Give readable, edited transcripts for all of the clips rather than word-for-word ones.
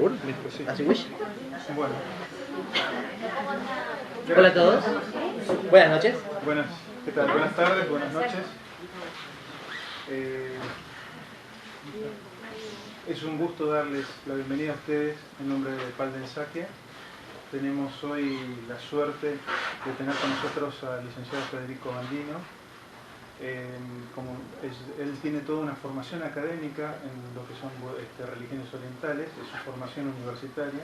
favor. Sí. As you wish. Bueno. Hola a todos. Buenas noches. ¿Qué tal? Buenas tardes, buenas noches. Es un gusto darles la bienvenida a ustedes en nombre de Palden Sakya. Tenemos hoy la suerte de tener con nosotros al licenciado Federico Bandino. Él tiene toda una formación académica en lo que son religiones orientales, es su formación universitaria,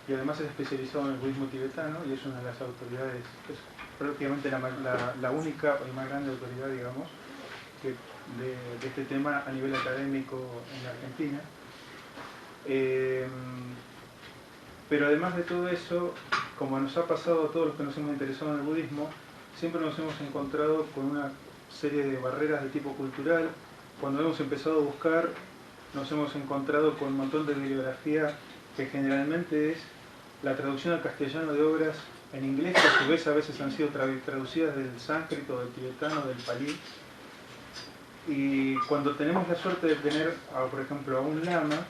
y además es especializado en el budismo tibetano y es una de las autoridades, es prácticamente la única y más grande autoridad, digamos, de este tema a nivel académico en la Argentina. Pero además de todo eso, como nos ha pasado a todos los que nos hemos interesado en el budismo, siempre nos hemos encontrado con una serie de barreras de tipo cultural. Cuando hemos empezado a buscar, nos hemos encontrado con un montón de bibliografía que generalmente es la traducción al castellano de obras en inglés, que a su vez a veces han sido traducidas del sánscrito, del tibetano, del palí. Y cuando tenemos la suerte de tener, por ejemplo, a un lama,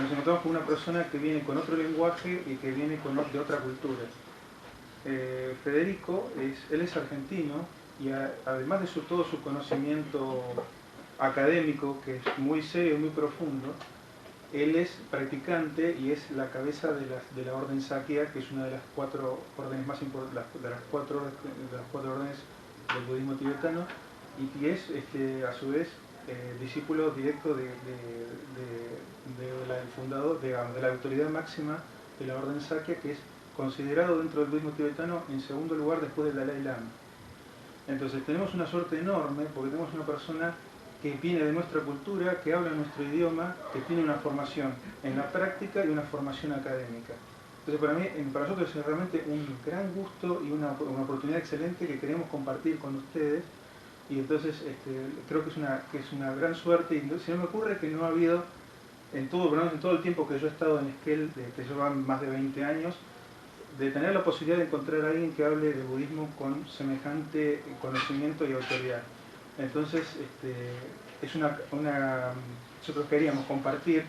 nos encontramos con una persona que viene con otro lenguaje y que viene de otra cultura. Federico, él es argentino y además de todo su conocimiento académico, que es muy serio y muy profundo, él es practicante y es la cabeza de la orden Sakya, que es una de las cuatro órdenes más importantes, de las cuatro órdenes del budismo tibetano, y que es a su vez discípulo directo del fundador, de la autoridad máxima de la orden Sakya, que es considerado dentro del budismo tibetano en segundo lugar después del Dalai Lama. Entonces tenemos una suerte enorme porque tenemos una persona que viene de nuestra cultura, que habla nuestro idioma, que tiene una formación en la práctica y una formación académica. Entonces para nosotros es realmente un gran gusto y una oportunidad excelente que queremos compartir con ustedes. Y entonces creo que es una gran suerte, y se me ocurre que no ha habido, en todo el tiempo que yo he estado en Esquel, que llevan más de 20 años, de tener la posibilidad de encontrar a alguien que hable de budismo con semejante conocimiento y autoridad. Entonces, nosotros queríamos compartir,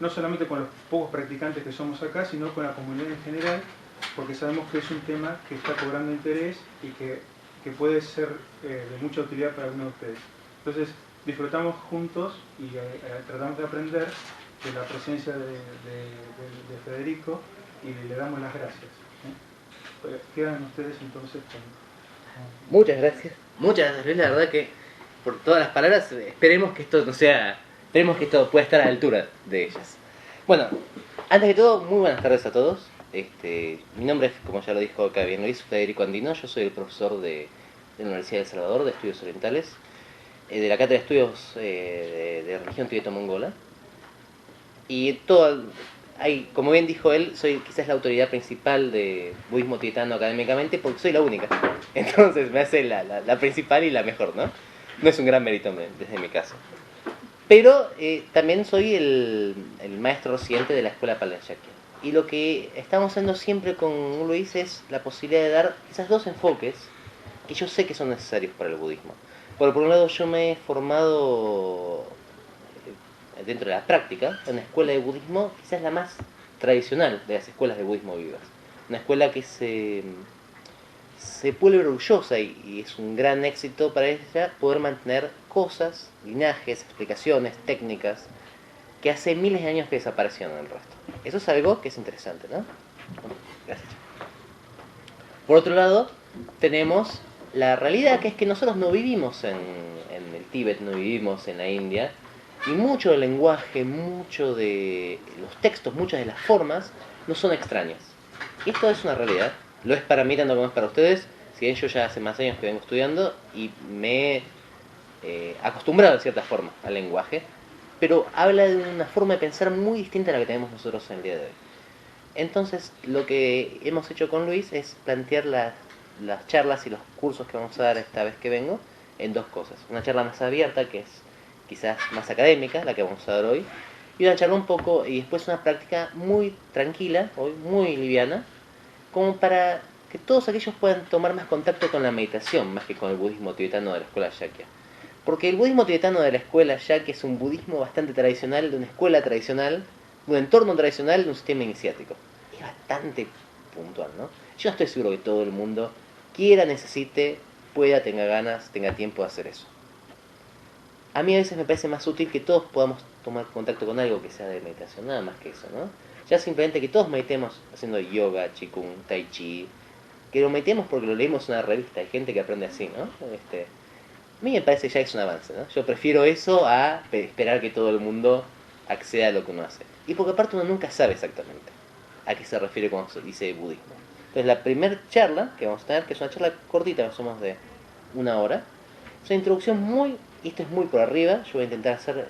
no solamente con los pocos practicantes que somos acá, sino con la comunidad en general, porque sabemos que es un tema que está cobrando interés y que puede ser de mucha utilidad para algunos de ustedes. Entonces, disfrutamos juntos y tratamos de aprender de la presencia de Federico y le damos las gracias. Quedan ustedes entonces con... Muchas gracias. Muchas gracias, Luis. La verdad que por todas las palabras, esperemos que esto pueda estar a la altura de ellas. Bueno, antes de todo, muy buenas tardes a todos. Mi nombre es, como ya lo dijo acá bien Luis, Federico Andino. Yo soy el profesor de la Universidad de El Salvador de Estudios Orientales, de la Cátedra de Estudios de Religión Tibeto-Mongola. Y como bien dijo él, soy quizás la autoridad principal de budismo tibetano académicamente porque soy la única. Entonces me hace la principal y la mejor, ¿no? No es un gran mérito desde mi caso. Pero también soy el maestro residente de la Escuela Palden Sakya. Y lo que estamos haciendo siempre con Luis es la posibilidad de dar esas dos enfoques que yo sé que son necesarios para el budismo. Por un lado, yo me he formado dentro de la práctica en una escuela de budismo, quizás la más tradicional de las escuelas de budismo vivas. Una escuela que se puede ver orgullosa y es un gran éxito para ella poder mantener cosas, linajes, explicaciones, técnicas que hace miles de años que desaparecieron en el resto. Eso es algo que es interesante, ¿no? Gracias. Por otro lado, tenemos la realidad que es que nosotros no vivimos en el Tíbet, no vivimos en la India, y mucho del lenguaje, mucho de los textos, muchas de las formas no son extrañas. Y esto es una realidad. Lo es para mí tanto como es para ustedes. Si bien yo ya hace más años que vengo estudiando y me he acostumbrado de cierta forma al lenguaje, pero habla de una forma de pensar muy distinta a la que tenemos nosotros en el día de hoy. Entonces, lo que hemos hecho con Luis es plantear las charlas y los cursos que vamos a dar esta vez que vengo en dos cosas. Una charla más abierta, que es quizás más académica, la que vamos a dar hoy, y una charla un poco, y después una práctica muy tranquila, hoy muy liviana, como para que todos aquellos puedan tomar más contacto con la meditación, más que con el budismo tibetano de la escuela Sakya. Porque el budismo tibetano de la escuela Sakya es un budismo bastante tradicional, de una escuela tradicional, un entorno tradicional de un sistema iniciático. Es bastante puntual, ¿no? Yo no estoy seguro que todo el mundo quiera, necesite, pueda, tenga ganas, tenga tiempo de hacer eso. A mí a veces me parece más útil que todos podamos tomar contacto con algo que sea de meditación, nada más que eso, ¿no? Ya simplemente que todos meditemos haciendo yoga, qigong, tai chi, que lo meditemos porque lo leímos en una revista, hay gente que aprende así, ¿no? A mí me parece que ya es un avance, ¿no? Yo prefiero eso a esperar que todo el mundo acceda a lo que uno hace. Y porque aparte uno nunca sabe exactamente a qué se refiere cuando se dice budismo. Entonces la primera charla que vamos a tener, que es una charla cortita, más o menos de una hora, es una introducción muy, y esto es muy por arriba, yo voy a intentar hacer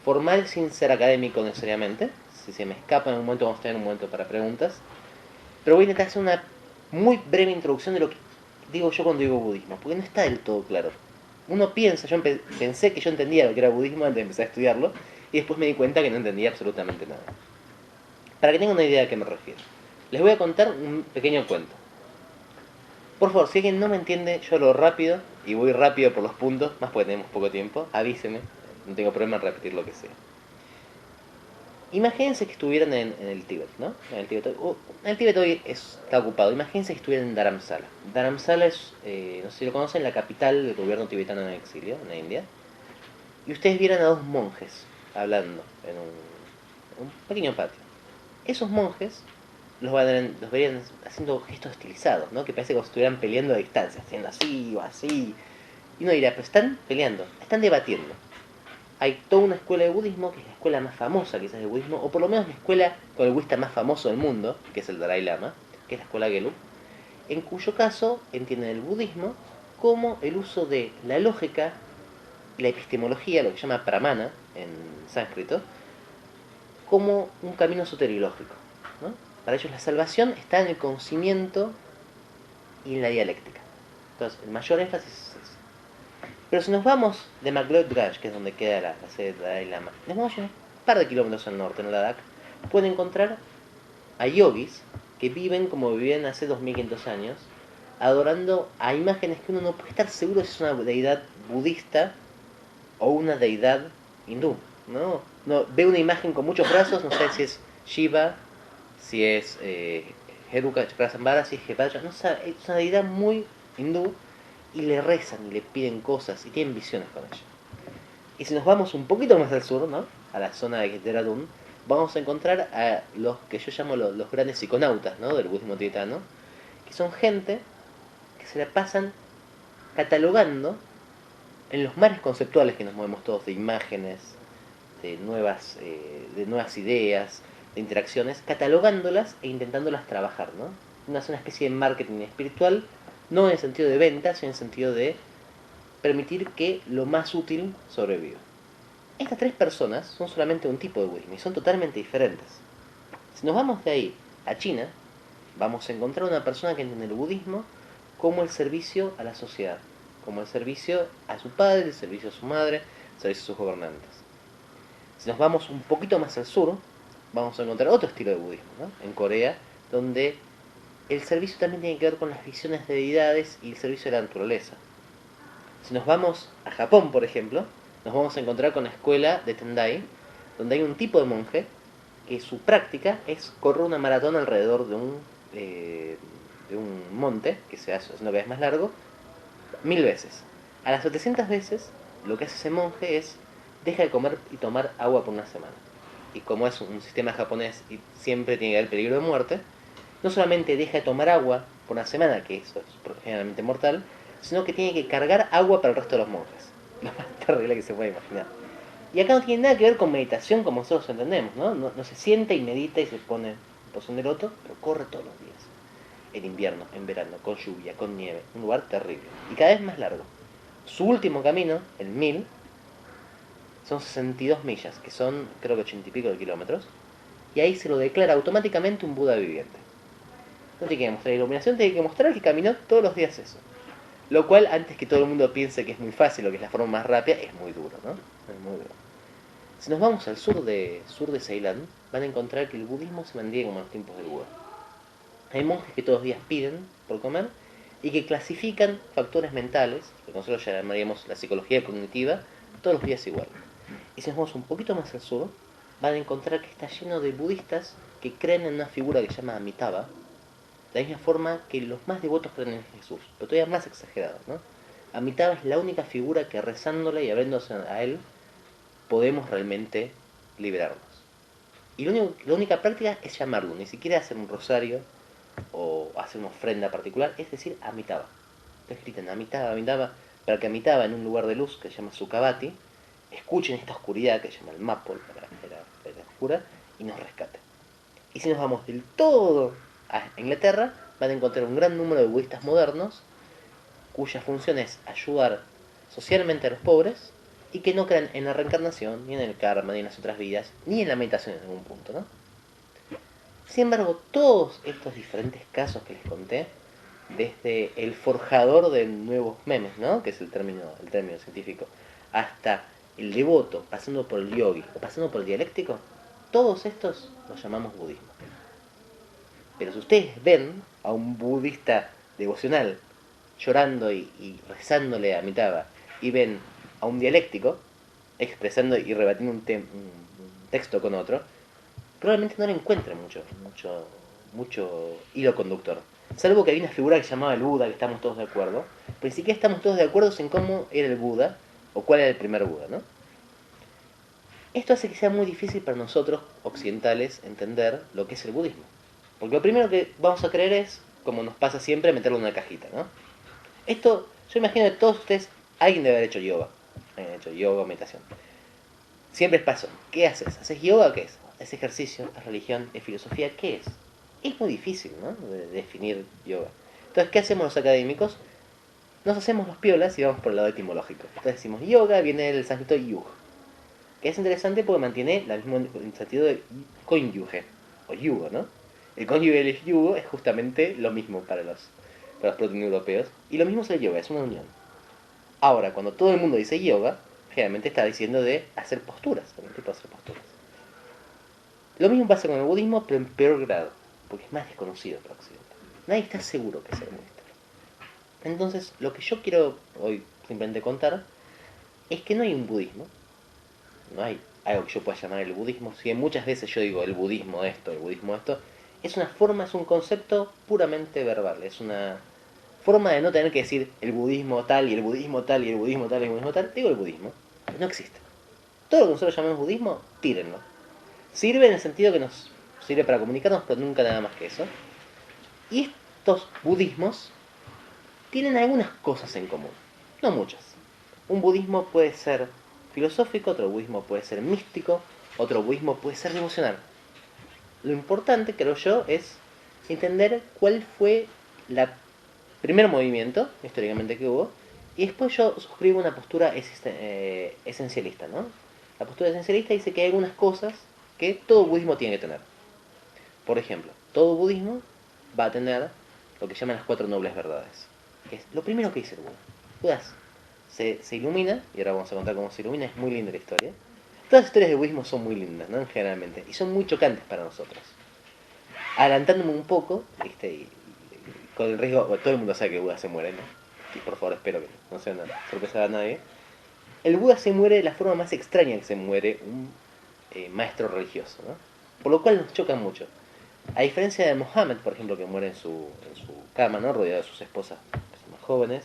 formal sin ser académico necesariamente. Si se me escapa en un momento, vamos a tener un momento para preguntas. Pero voy a intentar hacer una muy breve introducción de lo que digo yo cuando digo budismo, porque no está del todo claro. Uno piensa, yo pensé que yo entendía lo que era budismo antes de empezar a estudiarlo, y después me di cuenta que no entendía absolutamente nada. Para que tengan una idea a qué me refiero, les voy a contar un pequeño cuento. Por favor, si alguien no me entiende, yo lo rápido, y voy rápido por los puntos, más porque tenemos poco tiempo, avíseme, no tengo problema en repetir lo que sea. Imagínense que estuvieran en el Tíbet, ¿no? El Tíbet hoy está ocupado. Imagínense que estuvieran en Dharamsala. Dharamsala es, no sé si lo conocen, la capital del gobierno tibetano en exilio, en la India. Y ustedes vieran a dos monjes hablando en un pequeño patio. Esos monjes los verían haciendo gestos estilizados, ¿no? Que parece como si estuvieran peleando a distancia, haciendo así o así. Y uno dirá, pero están peleando, están debatiendo. Hay toda una escuela de budismo, que es la escuela más famosa quizás de budismo, o por lo menos la escuela con el budista más famoso del mundo, que es el Dalai Lama, que es la escuela Gelug, en cuyo caso entienden el budismo como el uso de la lógica y la epistemología, lo que se llama pramana en sánscrito, como un camino soteriológico, ¿no? Para ellos la salvación está en el conocimiento y en la dialéctica. Entonces, el mayor énfasis es eso. Pero si nos vamos de McLeod Ganj, que es donde queda la sede de Dalai Lama, nos vamos un par de kilómetros al norte, en Ladakh, pueden encontrar a yogis que viven como vivían hace 2500 años, adorando a imágenes que uno no puede estar seguro si es una deidad budista o una deidad hindú, ¿no? Ve una imagen con muchos brazos, no sé si es Shiva, si es Heruka Chakrasambhara, si es Hepacha, no sabe, es una deidad muy hindú, y le rezan y le piden cosas y tienen visiones con ella. Y si nos vamos un poquito más al sur, ¿no? A la zona de Dehradun, vamos a encontrar a los que yo llamo los grandes psiconautas, ¿no? Del budismo tibetano, que son gente que se la pasan catalogando en los mares conceptuales que nos movemos todos, de imágenes, de nuevas ideas, de interacciones, catalogándolas e intentándolas trabajar, ¿no? Una especie de marketing espiritual, no en el sentido de venta, sino en el sentido de permitir que lo más útil sobreviva. Estas tres personas son solamente un tipo de budismo y son totalmente diferentes. Si nos vamos de ahí a China, vamos a encontrar una persona que entiende el budismo como el servicio a la sociedad, como el servicio a su padre, el servicio a su madre, el servicio a sus gobernantes. Si nos vamos un poquito más al sur, vamos a encontrar otro estilo de budismo, ¿no? En Corea, donde el servicio también tiene que ver con las visiones de deidades y el servicio de la naturaleza. Si nos vamos a Japón, por ejemplo, nos vamos a encontrar con la escuela de Tendai, donde hay un tipo de monje que su práctica es correr una maratón alrededor de un monte, que se hace una vez más largo, 1000 veces. A las 700 veces, lo que hace ese monje es deja de comer y tomar agua por una semana. Y como es un sistema japonés y siempre tiene que haber peligro de muerte, no solamente deja de tomar agua por una semana, que eso es generalmente mortal, sino que tiene que cargar agua para el resto de los monjes. Lo más terrible que se puede imaginar. Y acá no tiene nada que ver con meditación como nosotros entendemos, ¿no? No se sienta y medita y se pone en posición de loto, pero corre todos los días. En invierno, en verano, con lluvia, con nieve. Un lugar terrible. Y cada vez más largo. Su último camino, el 1000, son 62 millas, que son creo que 80 y pico de kilómetros. Y ahí se lo declara automáticamente un Buda viviente. No tiene que mostrar iluminación, tiene que mostrar que caminó todos los días eso. Lo cual, antes que todo el mundo piense que es muy fácil o que es la forma más rápida, es muy duro, ¿no? Es muy duro. Si nos vamos al sur de Ceilán, van a encontrar que el budismo se mantiene como en los tiempos del Buda. Hay monjes que todos los días piden por comer y que clasifican factores mentales, que nosotros llamaríamos la psicología cognitiva, todos los días igual. Y si nos vamos un poquito más al sur, van a encontrar que está lleno de budistas que creen en una figura que se llama Amitabha, de la misma forma que los más devotos creen en Jesús, pero todavía más exagerado, ¿no? Amitabha es la única figura que rezándole y abriéndose a él podemos realmente liberarnos. Y la única práctica es llamarlo, ni siquiera hacer un rosario o hacer una ofrenda particular, es decir, Amitabha. Está escrito en Amitabha, Amitabha, para que Amitabha en un lugar de luz que se llama Sukhavati, escuchen esta oscuridad que se llama el Mapol, la oscura, y nos rescate. Y si nos vamos del todo a Inglaterra, van a encontrar un gran número de budistas modernos cuya función es ayudar socialmente a los pobres y que no crean en la reencarnación, ni en el karma, ni en las otras vidas, ni en la meditación en algún punto, ¿no? Sin embargo, todos estos diferentes casos que les conté, desde el forjador de nuevos memes, ¿no? Que es el término científico, hasta el devoto, pasando por el yogi o pasando por el dialéctico, todos estos los llamamos budismo. Pero si ustedes ven a un budista devocional llorando y rezándole a Amitabha, y ven a un dialéctico expresando y rebatiendo un texto con otro, probablemente no le encuentren mucho hilo conductor. Salvo que hay una figura que se llamaba el Buda, que estamos todos de acuerdo, pero ni siquiera estamos todos de acuerdo en cómo era el Buda o cuál era el primer Buda, ¿no? Esto hace que sea muy difícil para nosotros, occidentales, entender lo que es el budismo. Porque lo primero que vamos a creer es, como nos pasa siempre, meterlo en una cajita, ¿no? Esto, yo imagino que todos ustedes, alguien debe haber hecho yoga. Han hecho yoga o meditación. Siempre es paso. ¿Qué haces? ¿Haces yoga? ¿Qué es? ¿Es ejercicio? ¿Es religión? ¿Es filosofía? ¿Qué es? Es muy difícil, ¿no? De definir yoga. Entonces, ¿qué hacemos los académicos? Nos hacemos los piolas y vamos por el lado etimológico. Entonces decimos yoga, viene del sánscrito yug, que es interesante porque mantiene el mismo sentido de cónyuge, o yugo, ¿no? El cónyuge y el yugo es justamente lo mismo para los protoindoeuropeos, y lo mismo es el yoga, es una unión. Ahora, cuando todo el mundo dice yoga, generalmente está diciendo de hacer posturas, algún tipo de hacer posturas. Lo mismo pasa con el budismo, pero en peor grado, porque es más desconocido para Occidente. Nadie está seguro que es el budista. Entonces, lo que yo quiero hoy simplemente contar es que no hay un budismo, no hay algo que yo pueda llamar el budismo. Si muchas veces yo digo el budismo esto, es una forma, es un concepto puramente verbal, es una forma de no tener que decir el budismo tal y el budismo tal y el budismo tal y el budismo tal. Digo el budismo, no existe. Todo lo que nosotros llamamos budismo, tírenlo. Sirve en el sentido que nos sirve para comunicarnos, pero nunca nada más que eso. Y estos budismos tienen algunas cosas en común, no muchas. Un budismo puede ser filosófico, otro budismo puede ser místico, otro budismo puede ser devocional. Lo importante, creo yo, es entender cuál fue el primer movimiento, históricamente, que hubo, y después yo suscribo una postura esencialista, ¿no? La postura esencialista dice que hay algunas cosas que todo budismo tiene que tener. Por ejemplo, todo budismo va a tener lo que llaman las 4 nobles verdades, que es lo primero que dice el Buda. Buda se ilumina, y ahora vamos a contar cómo se ilumina, es muy linda la historia. Todas las historias de budismo son muy lindas, ¿no? Generalmente, y son muy chocantes para nosotros. Adelantándome un poco, y con el riesgo, todo el mundo sabe que Buda se muere, ¿no? Y por favor espero que no sea una sorpresa a nadie. El Buda se muere de la forma más extraña que se muere un maestro religioso, ¿no? Por lo cual nos choca mucho. A diferencia de Mohammed, por ejemplo, que muere en su cama, ¿no? Rodeado de sus esposas más jóvenes.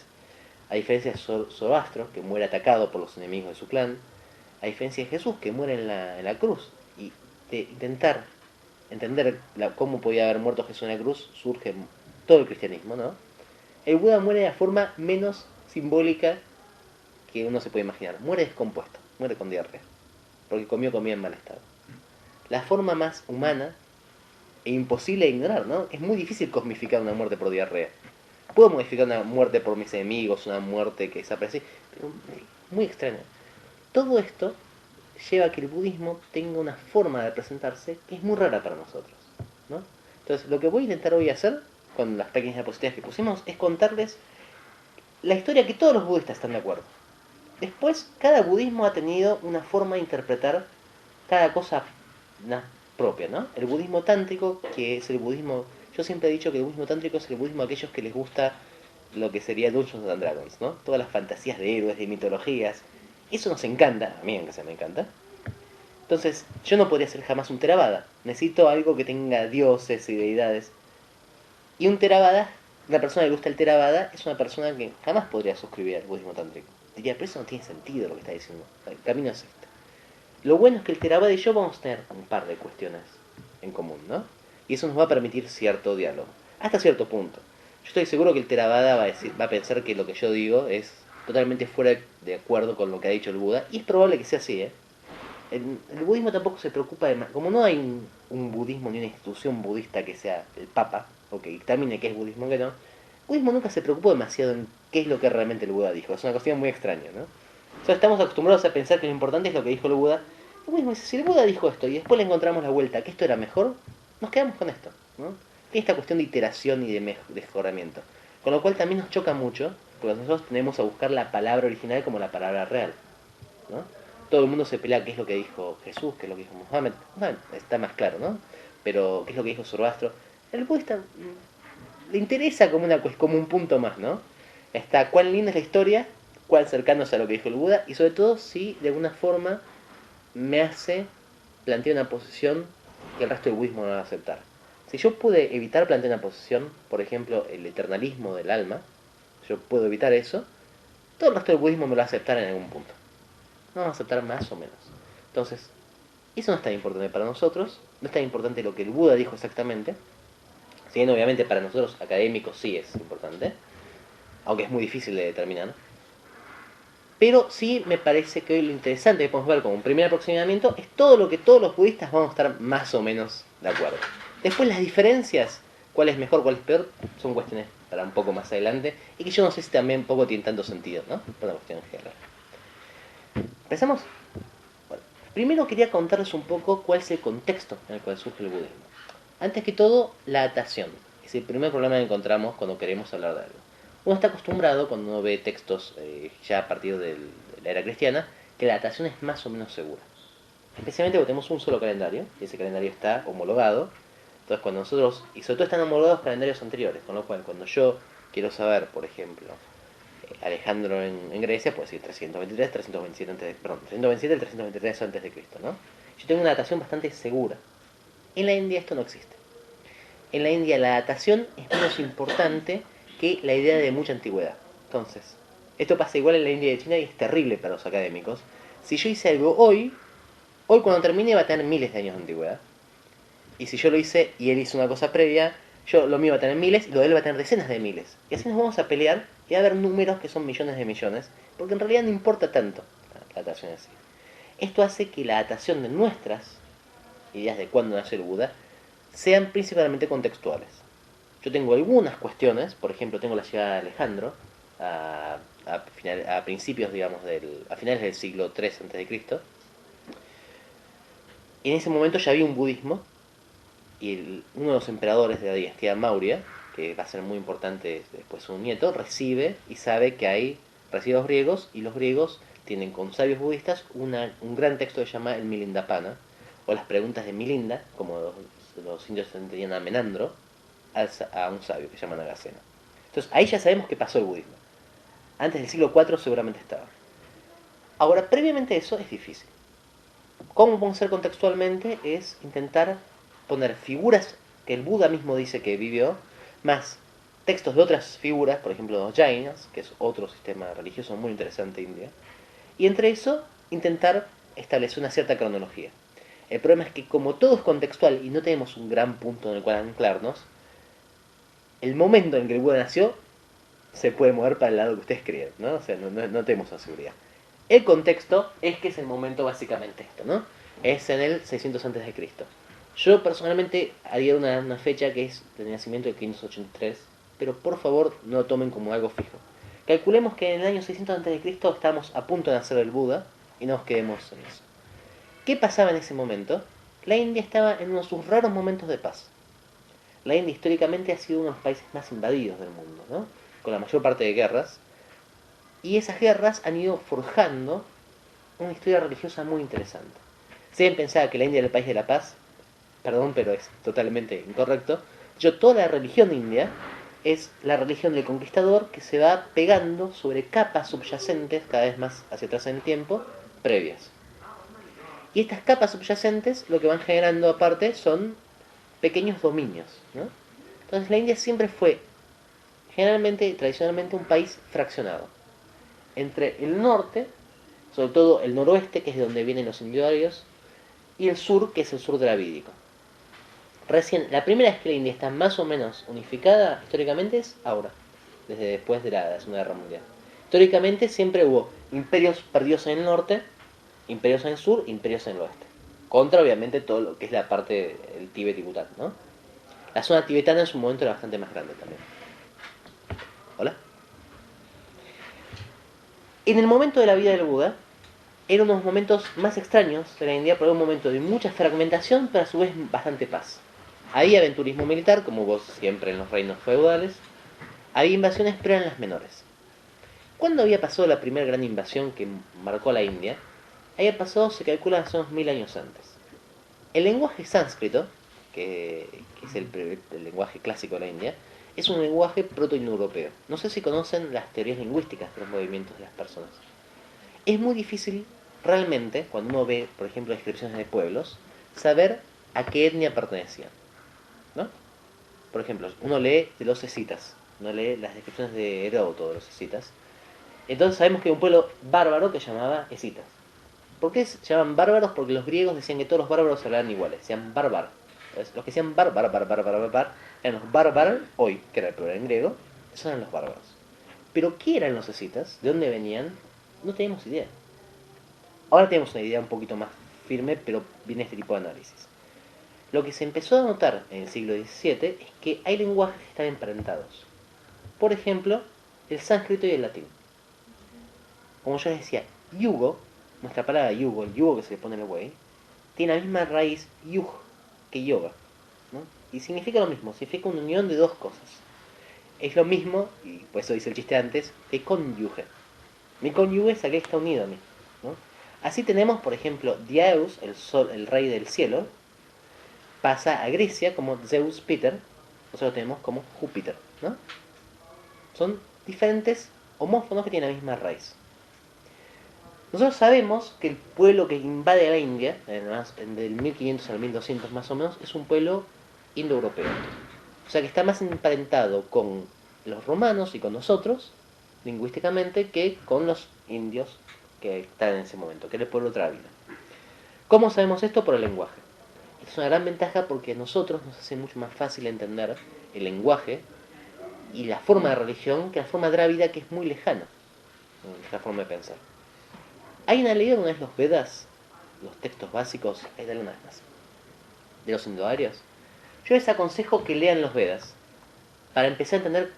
A diferencia de Zoroastro, que muere atacado por los enemigos de su clan. A diferencia de Jesús, que muere en la cruz. Y de intentar entender cómo podía haber muerto Jesús en la cruz, surge todo el cristianismo, ¿no? El Buda muere de la forma menos simbólica que uno se puede imaginar. Muere descompuesto, muere con diarrea, porque comió comida en mal estado. La forma más humana e imposible de ignorar, ¿no? Es muy difícil cosmificar una muerte por diarrea. Puedo modificar una muerte por mis enemigos, una muerte que desaparece, pero muy extraña. Todo esto lleva a que el budismo tenga una forma de presentarse que es muy rara para nosotros, ¿no? Entonces, lo que voy a intentar hoy hacer, con las pequeñas diapositivas que pusimos, es contarles la historia que todos los budistas están de acuerdo. Después, cada budismo ha tenido una forma de interpretar cada cosa propia, ¿no? El budismo tántrico, que es el budismo... Yo siempre he dicho que el budismo tántrico es el budismo de aquellos que les gusta lo que sería Dungeons and Dragons, ¿no? Todas las fantasías de héroes, de mitologías. Eso nos encanta, a mí aunque sea me encanta. Entonces, yo no podría ser jamás un Theravada. Necesito algo que tenga dioses y deidades. Y un Theravada, una persona que le gusta el Theravada, es una persona que jamás podría suscribir al budismo tántrico. Diría, pero eso no tiene sentido lo que está diciendo. El camino es este. Lo bueno es que el Theravada y yo vamos a tener un par de cuestiones en común, ¿no? Y eso nos va a permitir cierto diálogo. Hasta cierto punto. Yo estoy seguro que el Theravada va a pensar que lo que yo digo es totalmente fuera de acuerdo con lo que ha dicho el Buda. Y es probable que sea así, ¿eh? El budismo tampoco se preocupa de... Como no hay un budismo ni una institución budista que sea el papa, o que dictamine qué es budismo o qué no, el budismo nunca se preocupó demasiado en qué es lo que realmente el Buda dijo. Es una cuestión muy extraña, ¿no? O sea, estamos acostumbrados a pensar que lo importante es lo que dijo el Buda. El budismo dice, si el Buda dijo esto y después le encontramos la vuelta, que esto era mejor, nos quedamos con esto, ¿no? Tiene esta cuestión de iteración y de mejoramiento. Con lo cual también nos choca mucho, porque nosotros tenemos a buscar la palabra original como la palabra real, ¿no? Todo el mundo se pelea qué es lo que dijo Jesús, qué es lo que dijo Mohammed. Bueno, está más claro, ¿no? Pero qué es lo que dijo Zoroastro. El budista le interesa como un punto más, ¿no? Está cuán linda es la historia, cuán cercanos a lo que dijo el Buda, y sobre todo si de alguna forma me hace plantear una posición que el resto del budismo no va a aceptar. Si yo pude evitar plantear una posición, por ejemplo, el eternalismo del alma, yo puedo evitar eso, todo el resto del budismo me lo va a aceptar en algún punto. No vamos a aceptar más o menos. Entonces, eso no es tan importante para nosotros, no es tan importante lo que el Buda dijo exactamente, si bien obviamente para nosotros académicos sí es importante, aunque es muy difícil de determinar, pero sí me parece que hoy lo interesante que podemos ver como un primer aproximamiento es todo lo que todos los budistas vamos a estar más o menos de acuerdo. Después las diferencias, cuál es mejor, cuál es peor, son cuestiones para un poco más adelante, y que yo no sé si también un poco tienen tanto sentido, ¿no? Por una cuestión en general. ¿Empezamos? Bueno, primero quería contarles un poco cuál es el contexto en el cual surge el budismo. Antes que todo, la datación. Es el primer problema que encontramos cuando queremos hablar de algo. Uno está acostumbrado, cuando uno ve textos ya a partir de la era cristiana, que la datación es más o menos segura. Especialmente porque tenemos un solo calendario, y ese calendario está homologado. Entonces cuando nosotros, y sobre todo están homologados calendarios anteriores, con lo cual cuando yo quiero saber, por ejemplo, Alejandro en Grecia, puede decir 323, 327 327 el 323 antes de Cristo, ¿no? Yo tengo una datación bastante segura. En la India esto no existe. En la India la datación es menos importante que la idea de mucha antigüedad. Entonces, esto pasa igual en la India y China y es terrible para los académicos. Si yo hice algo hoy cuando termine va a tener miles de años de antigüedad. Y si yo lo hice y él hizo una cosa previa, lo mío va a tener miles y lo de él va a tener decenas de miles. Y así nos vamos a pelear y va a haber números que son millones de millones, porque en realidad no importa tanto la datación así. Esto hace que la datación de nuestras ideas de cuándo nació el Buda sean principalmente contextuales. Yo tengo algunas cuestiones, por ejemplo, tengo la llegada de Alejandro a principios, digamos, a finales del siglo III a.C. Y en ese momento ya había un budismo, y uno de los emperadores de la dinastía Maurya, que va a ser muy importante después su nieto, recibe y sabe que hay residuos griegos, y los griegos tienen con sabios budistas un gran texto que se llama el Milindapana, o las preguntas de Milinda, como los indios entendían a Menandro, a un sabio que se llama Nagasena. Entonces ahí ya sabemos que pasó el budismo. Antes del siglo IV seguramente estaba. Ahora, previamente a eso es difícil. ¿Cómo podemos hacer contextualmente? Es intentar poner figuras que el Buda mismo dice que vivió, más textos de otras figuras, por ejemplo los Jainas, que es otro sistema religioso muy interesante de India, y entre eso intentar establecer una cierta cronología. El problema es que como todo es contextual y no tenemos un gran punto en el cual anclarnos, el momento en que el Buda nació se puede mover para el lado que ustedes creen, ¿no? O sea, no tenemos esa seguridad. El contexto es que es el momento básicamente esto, ¿no? Es en el 600 a.C. Yo personalmente haría una fecha que es de nacimiento de 583, pero por favor no lo tomen como algo fijo. Calculemos que en el año 600 a.C. estamos a punto de nacer el Buda y no nos quedemos en eso. ¿Qué pasaba en ese momento? La India estaba en uno de sus raros momentos de paz. La India históricamente ha sido uno de los países más invadidos del mundo, ¿no? Con la mayor parte de guerras. Y esas guerras han ido forjando una historia religiosa muy interesante. Si bien pensaba que la India era el país de la paz, perdón, pero es totalmente incorrecto. Toda la religión india es la religión del conquistador que se va pegando sobre capas subyacentes, cada vez más hacia atrás en el tiempo, previas. Y estas capas subyacentes lo que van generando aparte son pequeños dominios, ¿no? Entonces la India siempre fue, generalmente, tradicionalmente, un país fraccionado. Entre el norte, sobre todo el noroeste, que es de donde vienen los indoarios, y el sur, que es el sur dravídico. Recién, la primera vez que la India está más o menos unificada históricamente es ahora, desde después de la Segunda Guerra Mundial. Históricamente siempre hubo imperios perdidos en el norte, imperios en el sur, imperios en el oeste. Contra, obviamente, todo lo que es la parte del Tíbet y Bután, ¿no? La zona tibetana en su momento era bastante más grande también. ¿Hola? En el momento de la vida del Buda, eran unos momentos más extraños de la India, porque era un momento de mucha fragmentación, pero a su vez bastante paz. Había aventurismo militar, como vos siempre en los reinos feudales. Había invasiones, pero eran las menores. ¿Cuándo había pasado la primera gran invasión que marcó a la India? Había pasado, se calcula, hace unos 1000 años antes. El lenguaje sánscrito, que es el lenguaje clásico de la India, es un lenguaje proto-indoeuropeo. No sé si conocen las teorías lingüísticas de los movimientos de las personas. Es muy difícil, realmente, cuando uno ve, por ejemplo, descripciones de pueblos, saber a qué etnia pertenecían, ¿no? Por ejemplo, uno lee de los escitas, uno lee las descripciones de Heródoto de los escitas. Entonces sabemos que hay un pueblo bárbaro que se llamaba escitas. ¿Por qué se llaman bárbaros? Porque los griegos decían que todos los bárbaros hablaban iguales, se llaman bárbar. Los que decían bárbaro eran los bárbaros, hoy, que era el plural en griego, esos eran los bárbaros. Pero ¿qué eran los escitas? ¿De dónde venían? No teníamos idea. Ahora tenemos una idea un poquito más firme, pero viene este tipo de análisis. Lo que se empezó a notar en el siglo XVII es que hay lenguajes que están emparentados. Por ejemplo, el sánscrito y el latín. Como yo les decía, yugo, nuestra palabra yugo, el yugo que se le pone en el buey, tiene la misma raíz yug que yoga, ¿no? Y significa lo mismo, significa una unión de dos cosas. Es lo mismo, y por eso dice el chiste antes, que cónyuge. Mi cónyuge es aquel que está unido a mí, ¿no? Así tenemos, por ejemplo, Dieus, el sol, el rey del cielo, pasa a Grecia como Zeus Peter, nosotros tenemos como Júpiter, ¿no? Son diferentes homófonos que tienen la misma raíz. Nosotros sabemos que el pueblo que invade la India, del 1500 al 1200 más o menos, es un pueblo indoeuropeo. O sea que está más emparentado con los romanos y con nosotros, lingüísticamente, que con los indios que están en ese momento, que era el pueblo drávido. ¿Cómo sabemos esto? Por el lenguaje. Es una gran ventaja porque a nosotros nos hace mucho más fácil entender el lenguaje y la forma de religión que la forma drávida, que es muy lejana, la forma de pensar. Hay una ley donde es los Vedas, los textos básicos, hay de más, de los indoarios. Yo les aconsejo que lean los Vedas para empezar a entender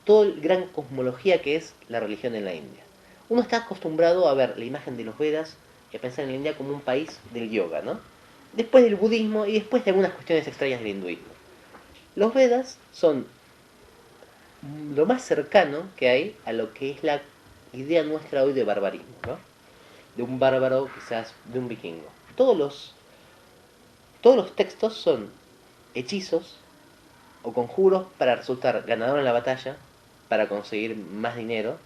toda la gran cosmología que es la religión en la India. Uno está acostumbrado a ver la imagen de los Vedas y a pensar en la India como un país del yoga, ¿no? Después del budismo y después de algunas cuestiones extrañas del hinduismo. Los Vedas son lo más cercano que hay a lo que es la idea nuestra hoy de barbarismo, ¿no? De un bárbaro, quizás de un vikingo. Todos los textos son hechizos o conjuros para resultar ganador en la batalla, para conseguir más dinero,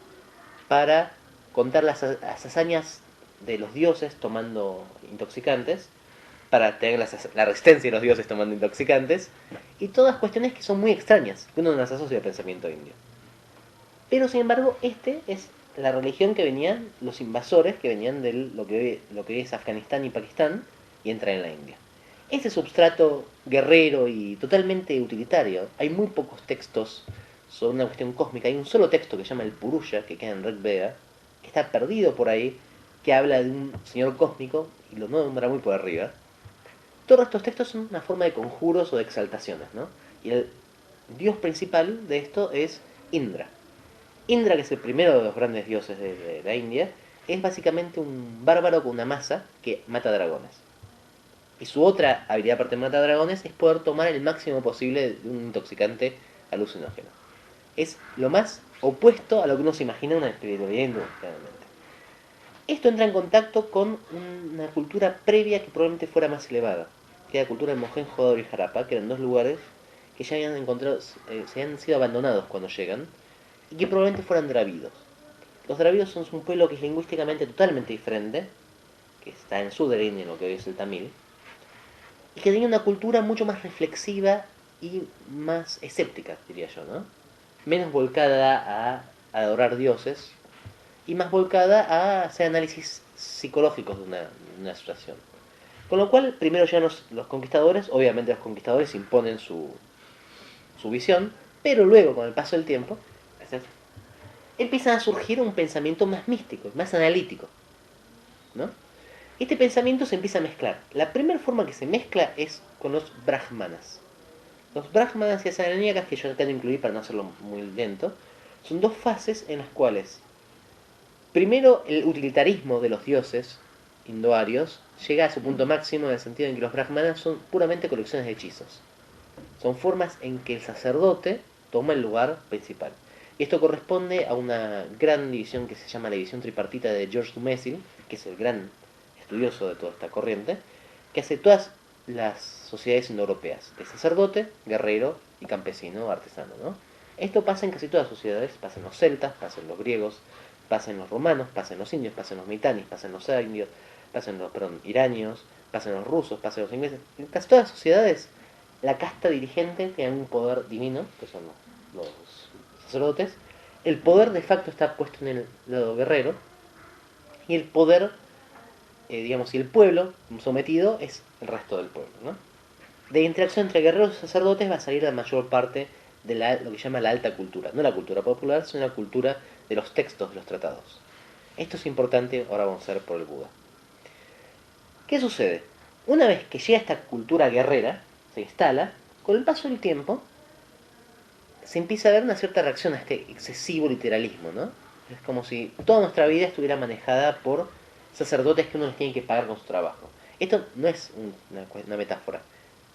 para contar las hazañas de los dioses tomando intoxicantes, para tener la resistencia de los dioses tomando intoxicantes, y todas cuestiones que son muy extrañas, que uno no las asocia al pensamiento indio. Pero sin embargo, este es la religión que venían los invasores, que venían de lo que es Afganistán y Pakistán, y entran en la India. Ese substrato guerrero y totalmente utilitario, hay muy pocos textos sobre una cuestión cósmica. Hay un solo texto que se llama el Purusha, que queda en Rig Veda, que está perdido por ahí, que habla de un señor cósmico, y lo nombra muy por arriba. Todos estos textos son una forma de conjuros o de exaltaciones, ¿no? Y el dios principal de esto es Indra. Indra, que es el primero de los grandes dioses de la India, es básicamente un bárbaro con una masa que mata dragones. Y su otra habilidad aparte de matar dragones es poder tomar el máximo posible de un intoxicante alucinógeno. Es lo más opuesto a lo que uno se imagina en una espiritualidad hindú, claramente. Esto entra en contacto con una cultura previa que probablemente fuera más elevada, que era la cultura de Mohenjo-Daro y Harappa, que eran dos lugares que ya habían encontrado, se habían sido abandonados cuando llegan, y que probablemente fueran dravidos. Los dravidos son un pueblo que es lingüísticamente totalmente diferente, que está en Sudarini, en lo que hoy es el Tamil, y que tenía una cultura mucho más reflexiva y más escéptica, diría yo, ¿no? Menos volcada a adorar dioses y más volcada a hacer análisis psicológicos de una situación. Con lo cual, primero llegan los conquistadores, obviamente los conquistadores imponen su visión, pero luego, con el paso del tiempo, empieza a surgir un pensamiento más místico, más analítico, ¿no? Este pensamiento se empieza a mezclar. La primera forma que se mezcla es con los brahmanas. Los brahmanas y asaníacas, que yo acá no incluí para no hacerlo muy lento, son dos fases en las cuales, primero, el utilitarismo de los dioses indoarios llega a su punto máximo en el sentido en que los brahmanas son puramente colecciones de hechizos. Son formas en que el sacerdote toma el lugar principal. Y esto corresponde a una gran división que se llama la división tripartita de George Dumézil, que es el gran estudioso de toda esta corriente, que hace todas las sociedades indoeuropeas, de sacerdote, guerrero y campesino o artesano, ¿no? Esto pasa en casi todas las sociedades, pasa en los celtas, pasa en los griegos, pasa en los romanos, pasa en los indios, pasa en los mitanis, pasa en los indios, pasa en los, iranios, pasa en los rusos, pasa en los ingleses. En casi todas las sociedades, la casta dirigente tiene un poder divino, que son los sacerdotes. El poder de facto está puesto en el lado guerrero, y el poder, digamos, y el pueblo sometido es el resto del pueblo, ¿no? De interacción entre guerreros y sacerdotes va a salir la mayor parte de lo que se llama la alta cultura. No la cultura popular, sino la cultura de los textos de los tratados. Esto es importante, ahora vamos a ver por el Buda. ¿Qué sucede? Una vez que llega esta cultura guerrera, se instala, con el paso del tiempo, se empieza a ver una cierta reacción a este excesivo literalismo, ¿no? Es como si toda nuestra vida estuviera manejada por sacerdotes que uno les tiene que pagar con su trabajo. Esto no es una metáfora.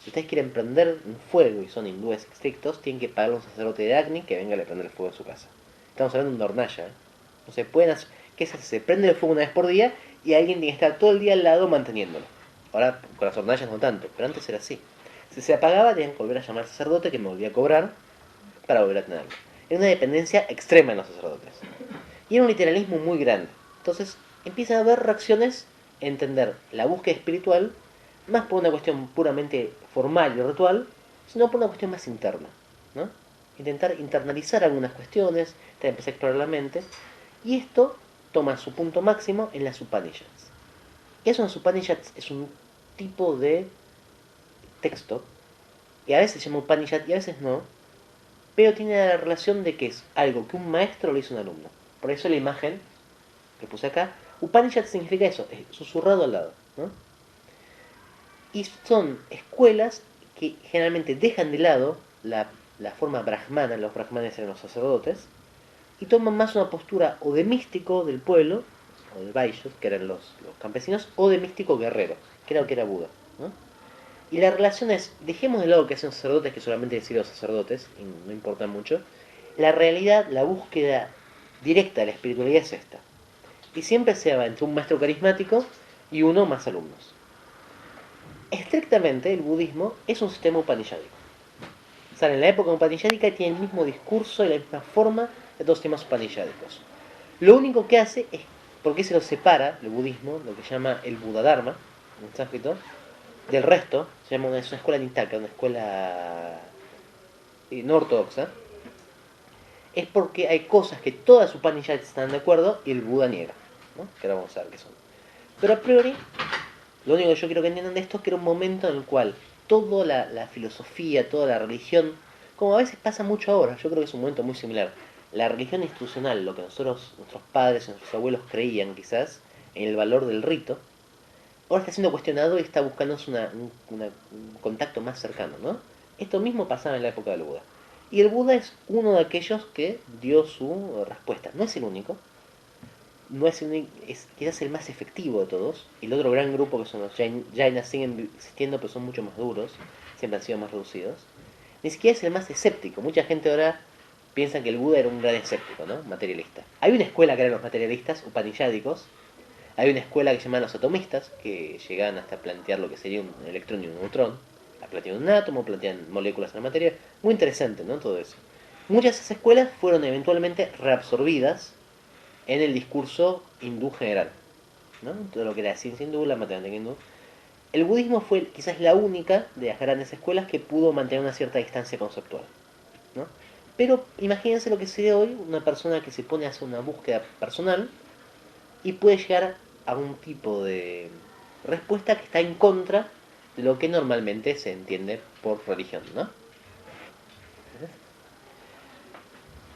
Si ustedes quieren prender un fuego y son hindúes estrictos, tienen que pagarle a un sacerdote de Agni que venga a prender el fuego en su casa. Estamos hablando de un hornalla, ¿eh? No se pueden hacer, ¿qué se hace? Se prende el fuego una vez por día y alguien tiene que estar todo el día al lado manteniéndolo. Ahora con las hornallas no tanto, pero antes era así. Si se apagaba, tenían que volver a llamar al sacerdote que me volvía a cobrar para volver a tenerlo. Era una dependencia extrema en los sacerdotes. Y era un literalismo muy grande. Entonces empiezan a haber reacciones a entender la búsqueda espiritual más por una cuestión puramente formal y ritual, sino por una cuestión más interna, ¿no? Intentar internalizar algunas cuestiones, empezar a explorar la mente, y esto toma su punto máximo en las Upanishads. ¿Qué son las Upanishads? Es un tipo de texto, y a veces se llama Upanishad y a veces no, pero tiene la relación de que es algo que un maestro le hizo a un alumno. Por eso la imagen que puse acá, Upanishad significa eso, es susurrado al lado, ¿no? Y son escuelas que generalmente dejan de lado la forma brahmana, los brahmanes eran los sacerdotes, y toman más una postura o de místico del pueblo, o de Vaishyas, que eran los campesinos, o de místico guerrero, que era lo que era Buda, ¿no? Y la relación es, dejemos de lado que hacen sacerdotes, que solamente decir los sacerdotes, y no importa mucho, la realidad, la búsqueda directa de la espiritualidad es esta. Y siempre se va entre un maestro carismático y uno más alumnos. Estrictamente, el budismo es un sistema upanishádico. O sea, en la época upanishadica tiene el mismo discurso y la misma forma de todos los sistemas upanishádicos. Lo único que hace es, ¿por qué se lo separa el budismo, lo que se llama el Buddhadharma, en sánscrito, del resto? Se llama una escuela nitaka, una escuela no ortodoxa. Es porque hay cosas que todas las Upanishads están de acuerdo y el Buda niega, ¿no? Que ahora vamos a ver qué son. Pero a priori, lo único que yo quiero que entiendan de esto es que era un momento en el cual toda la filosofía, toda la religión, como a veces pasa mucho ahora, yo creo que es un momento muy similar. La religión institucional, lo que nuestros padres y nuestros abuelos creían quizás, en el valor del rito, ahora está siendo cuestionado y está buscando un contacto más cercano, ¿no? Esto mismo pasaba en la época del Buda. Y el Buda es uno de aquellos que dio su respuesta. No es el único, no es, es quizás el más efectivo de todos. Y el otro gran grupo que son los Jainas siguen existiendo, pero son mucho más duros, siempre han sido más reducidos. Ni siquiera es el más escéptico. Mucha gente ahora piensa que el Buda era un gran escéptico, ¿no? Materialista. Hay una escuela que eran los materialistas, upanishádicos. Hay una escuela que se llama los atomistas, que llegan hasta plantear lo que sería un electrón y un neutrón. Plantean un átomo, plantean moléculas en la materia. Muy interesante, ¿no? Todo eso. Muchas de esas escuelas fueron eventualmente reabsorbidas en el discurso hindú general, ¿no? Todo lo que era la ciencia hindú, la matemática hindú. El budismo fue quizás la única de las grandes escuelas que pudo mantener una cierta distancia conceptual, ¿no? Pero imagínense lo que sería hoy una persona que se pone a hacer una búsqueda personal y puede llegar a un tipo de respuesta que está en contra de lo que normalmente se entiende por religión, ¿no?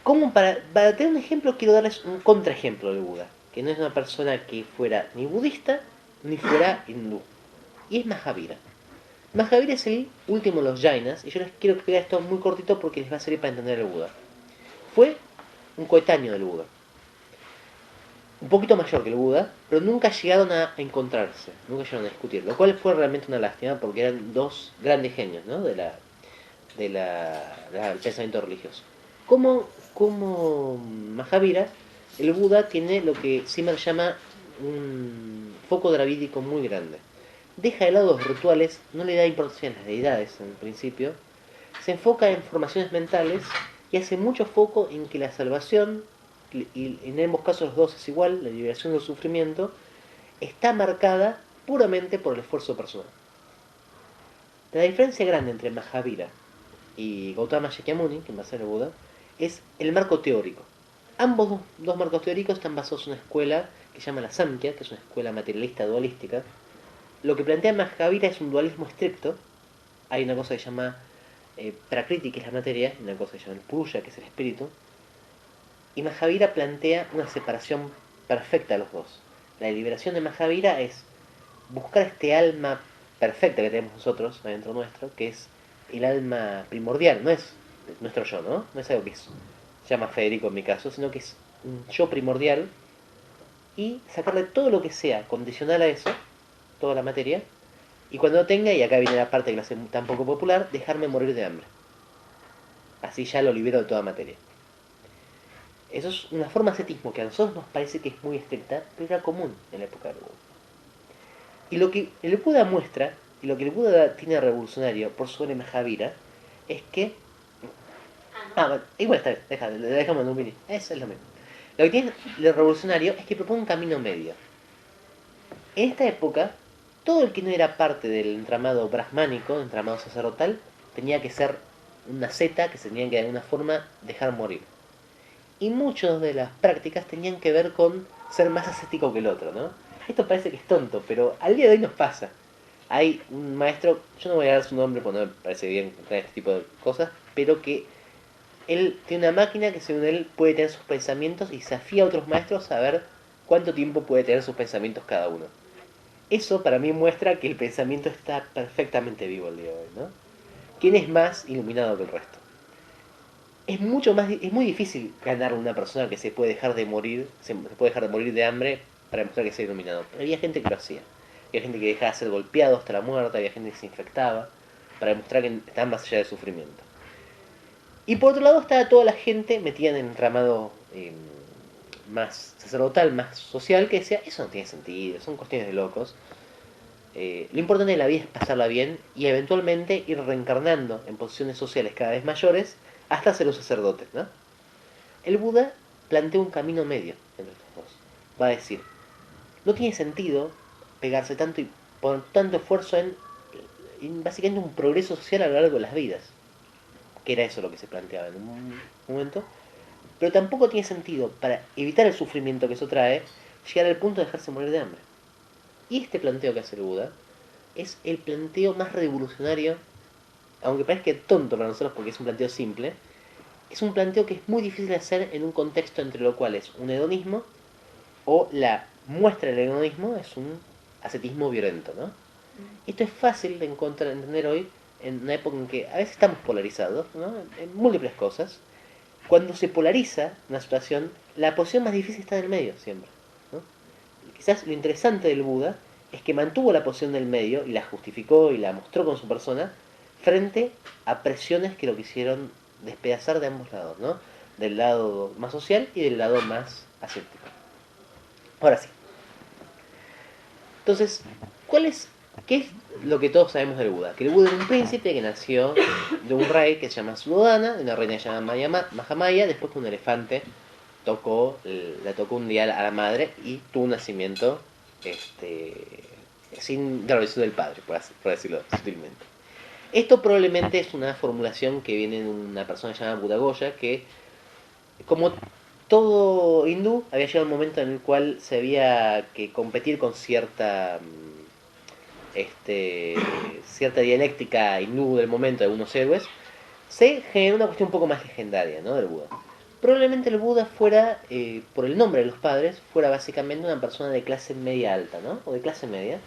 Como para tener un ejemplo, quiero darles un contraejemplo del Buda, que no es una persona que fuera ni budista ni fuera hindú, y es Mahavira. Mahavira es el último de los Jainas, y yo les quiero explicar esto muy cortito porque les va a servir para entender el Buda. Fue un coetáneo del Buda, un poquito mayor que el Buda, pero nunca llegaron a encontrarse, nunca llegaron a discutir, lo cual fue realmente una lástima porque eran dos grandes genios, ¿no? Del pensamiento religioso. Como Mahavira, el Buda tiene lo que Zimmer llama un foco dravídico muy grande. Deja de lado los rituales, no le da importancia a las deidades en principio, se enfoca en formaciones mentales y hace mucho foco en que la salvación, y en ambos casos los dos es igual, la liberación del sufrimiento, está marcada puramente por el esfuerzo personal. La diferencia grande entre Mahavira y Gautama Shakyamuni, que va a ser el Buda, es el marco teórico. Ambos dos marcos teóricos están basados en una escuela que se llama la Samkhya, que es una escuela materialista dualística. Lo que plantea Mahavira es un dualismo estricto. Hay una cosa que se llama Prakriti, que es la materia, y una cosa que se llama el Puruya, que es el espíritu. Y Mahavira plantea una separación perfecta de los dos. La liberación de Mahavira es buscar este alma perfecta que tenemos nosotros adentro nuestro, que es el alma primordial, no es nuestro yo, ¿no? No es algo que se llama Federico en mi caso, sino que es un yo primordial, y sacarle todo lo que sea condicional a eso, toda la materia, y cuando lo tenga, y acá viene la parte que lo hace tan poco popular, dejarme morir de hambre. Así ya lo libero de toda materia. Eso es una forma de ascetismo que a nosotros nos parece que es muy estricta, pero era común en la época del Buda. Y lo que el Buda muestra, y lo que el Buda tiene revolucionario por sobre Mahavira, es que... bueno, igual está bien, dejamos en un mini. Eso es lo mismo. Lo que tiene de revolucionario es que propone un camino medio. En esta época, todo el que no era parte del entramado brahmánico, entramado sacerdotal, tenía que ser una seta que se tenían que de alguna forma dejar morir. Y muchas de las prácticas tenían que ver con ser más ascético que el otro, ¿no? Esto parece que es tonto, pero al día de hoy nos pasa. Hay un maestro, yo no voy a dar su nombre porque no me parece bien traer este tipo de cosas, pero que él tiene una máquina que según él puede tener sus pensamientos y desafía a otros maestros a ver cuánto tiempo puede tener sus pensamientos cada uno. Eso para mí muestra que el pensamiento está perfectamente vivo el día de hoy, ¿no? ¿Quién es más iluminado que el resto? Es muy difícil ganar a una persona que se puede dejar de morir, se puede dejar de morir de hambre para demostrar que es iluminado. Pero había gente que lo hacía. Había gente que dejaba de ser golpeado hasta la muerte, había gente que se infectaba para demostrar que estaban más allá del sufrimiento. Y por otro lado estaba toda la gente metida en el entramado más sacerdotal, más social, que decía, eso no tiene sentido, son cuestiones de locos. Lo importante de la vida es pasarla bien y eventualmente ir reencarnando en posiciones sociales cada vez mayores hasta ser un sacerdote, ¿no? El Buda plantea un camino medio entre estos dos. Va a decir, no tiene sentido pegarse tanto y poner tanto esfuerzo en básicamente un progreso social a lo largo de las vidas, que era eso lo que se planteaba en un momento, pero tampoco tiene sentido, para evitar el sufrimiento que eso trae, llegar al punto de dejarse morir de hambre. Y este planteo que hace el Buda es el planteo más revolucionario, aunque parezca tonto para nosotros porque es un planteo simple, es un planteo que es muy difícil de hacer en un contexto entre lo cual es un hedonismo o la muestra del hedonismo es un ascetismo violento, ¿no? Esto es fácil de entender hoy en una época en que a veces estamos polarizados, ¿no? En múltiples cosas. Cuando se polariza una situación, la posición más difícil está en el medio siempre, ¿no? Quizás lo interesante del Buda es que mantuvo la posición del medio y la justificó y la mostró con su persona frente a presiones que lo quisieron despedazar de ambos lados, ¿no? Del lado más social y del lado más ascético. Ahora sí. Entonces, ¿qué es lo que todos sabemos del Buda? Que el Buda era un príncipe que nació de un rey que se llama Suddhodana, de una reina que se llama Mahamaya, después que un elefante le tocó un día a la madre y tuvo un nacimiento sin la visión del padre, por decirlo sutilmente. Esto probablemente es una formulación que viene de una persona llamada Buddha Goya, que como todo hindú, había llegado un momento en el cual se había que competir con cierta dialéctica hindú del momento de algunos héroes, se generó una cuestión un poco más legendaria, ¿no? Del Buda. Probablemente el Buda fuera, por el nombre de los padres, fuera básicamente una persona de clase media alta, ¿no? O de clase media.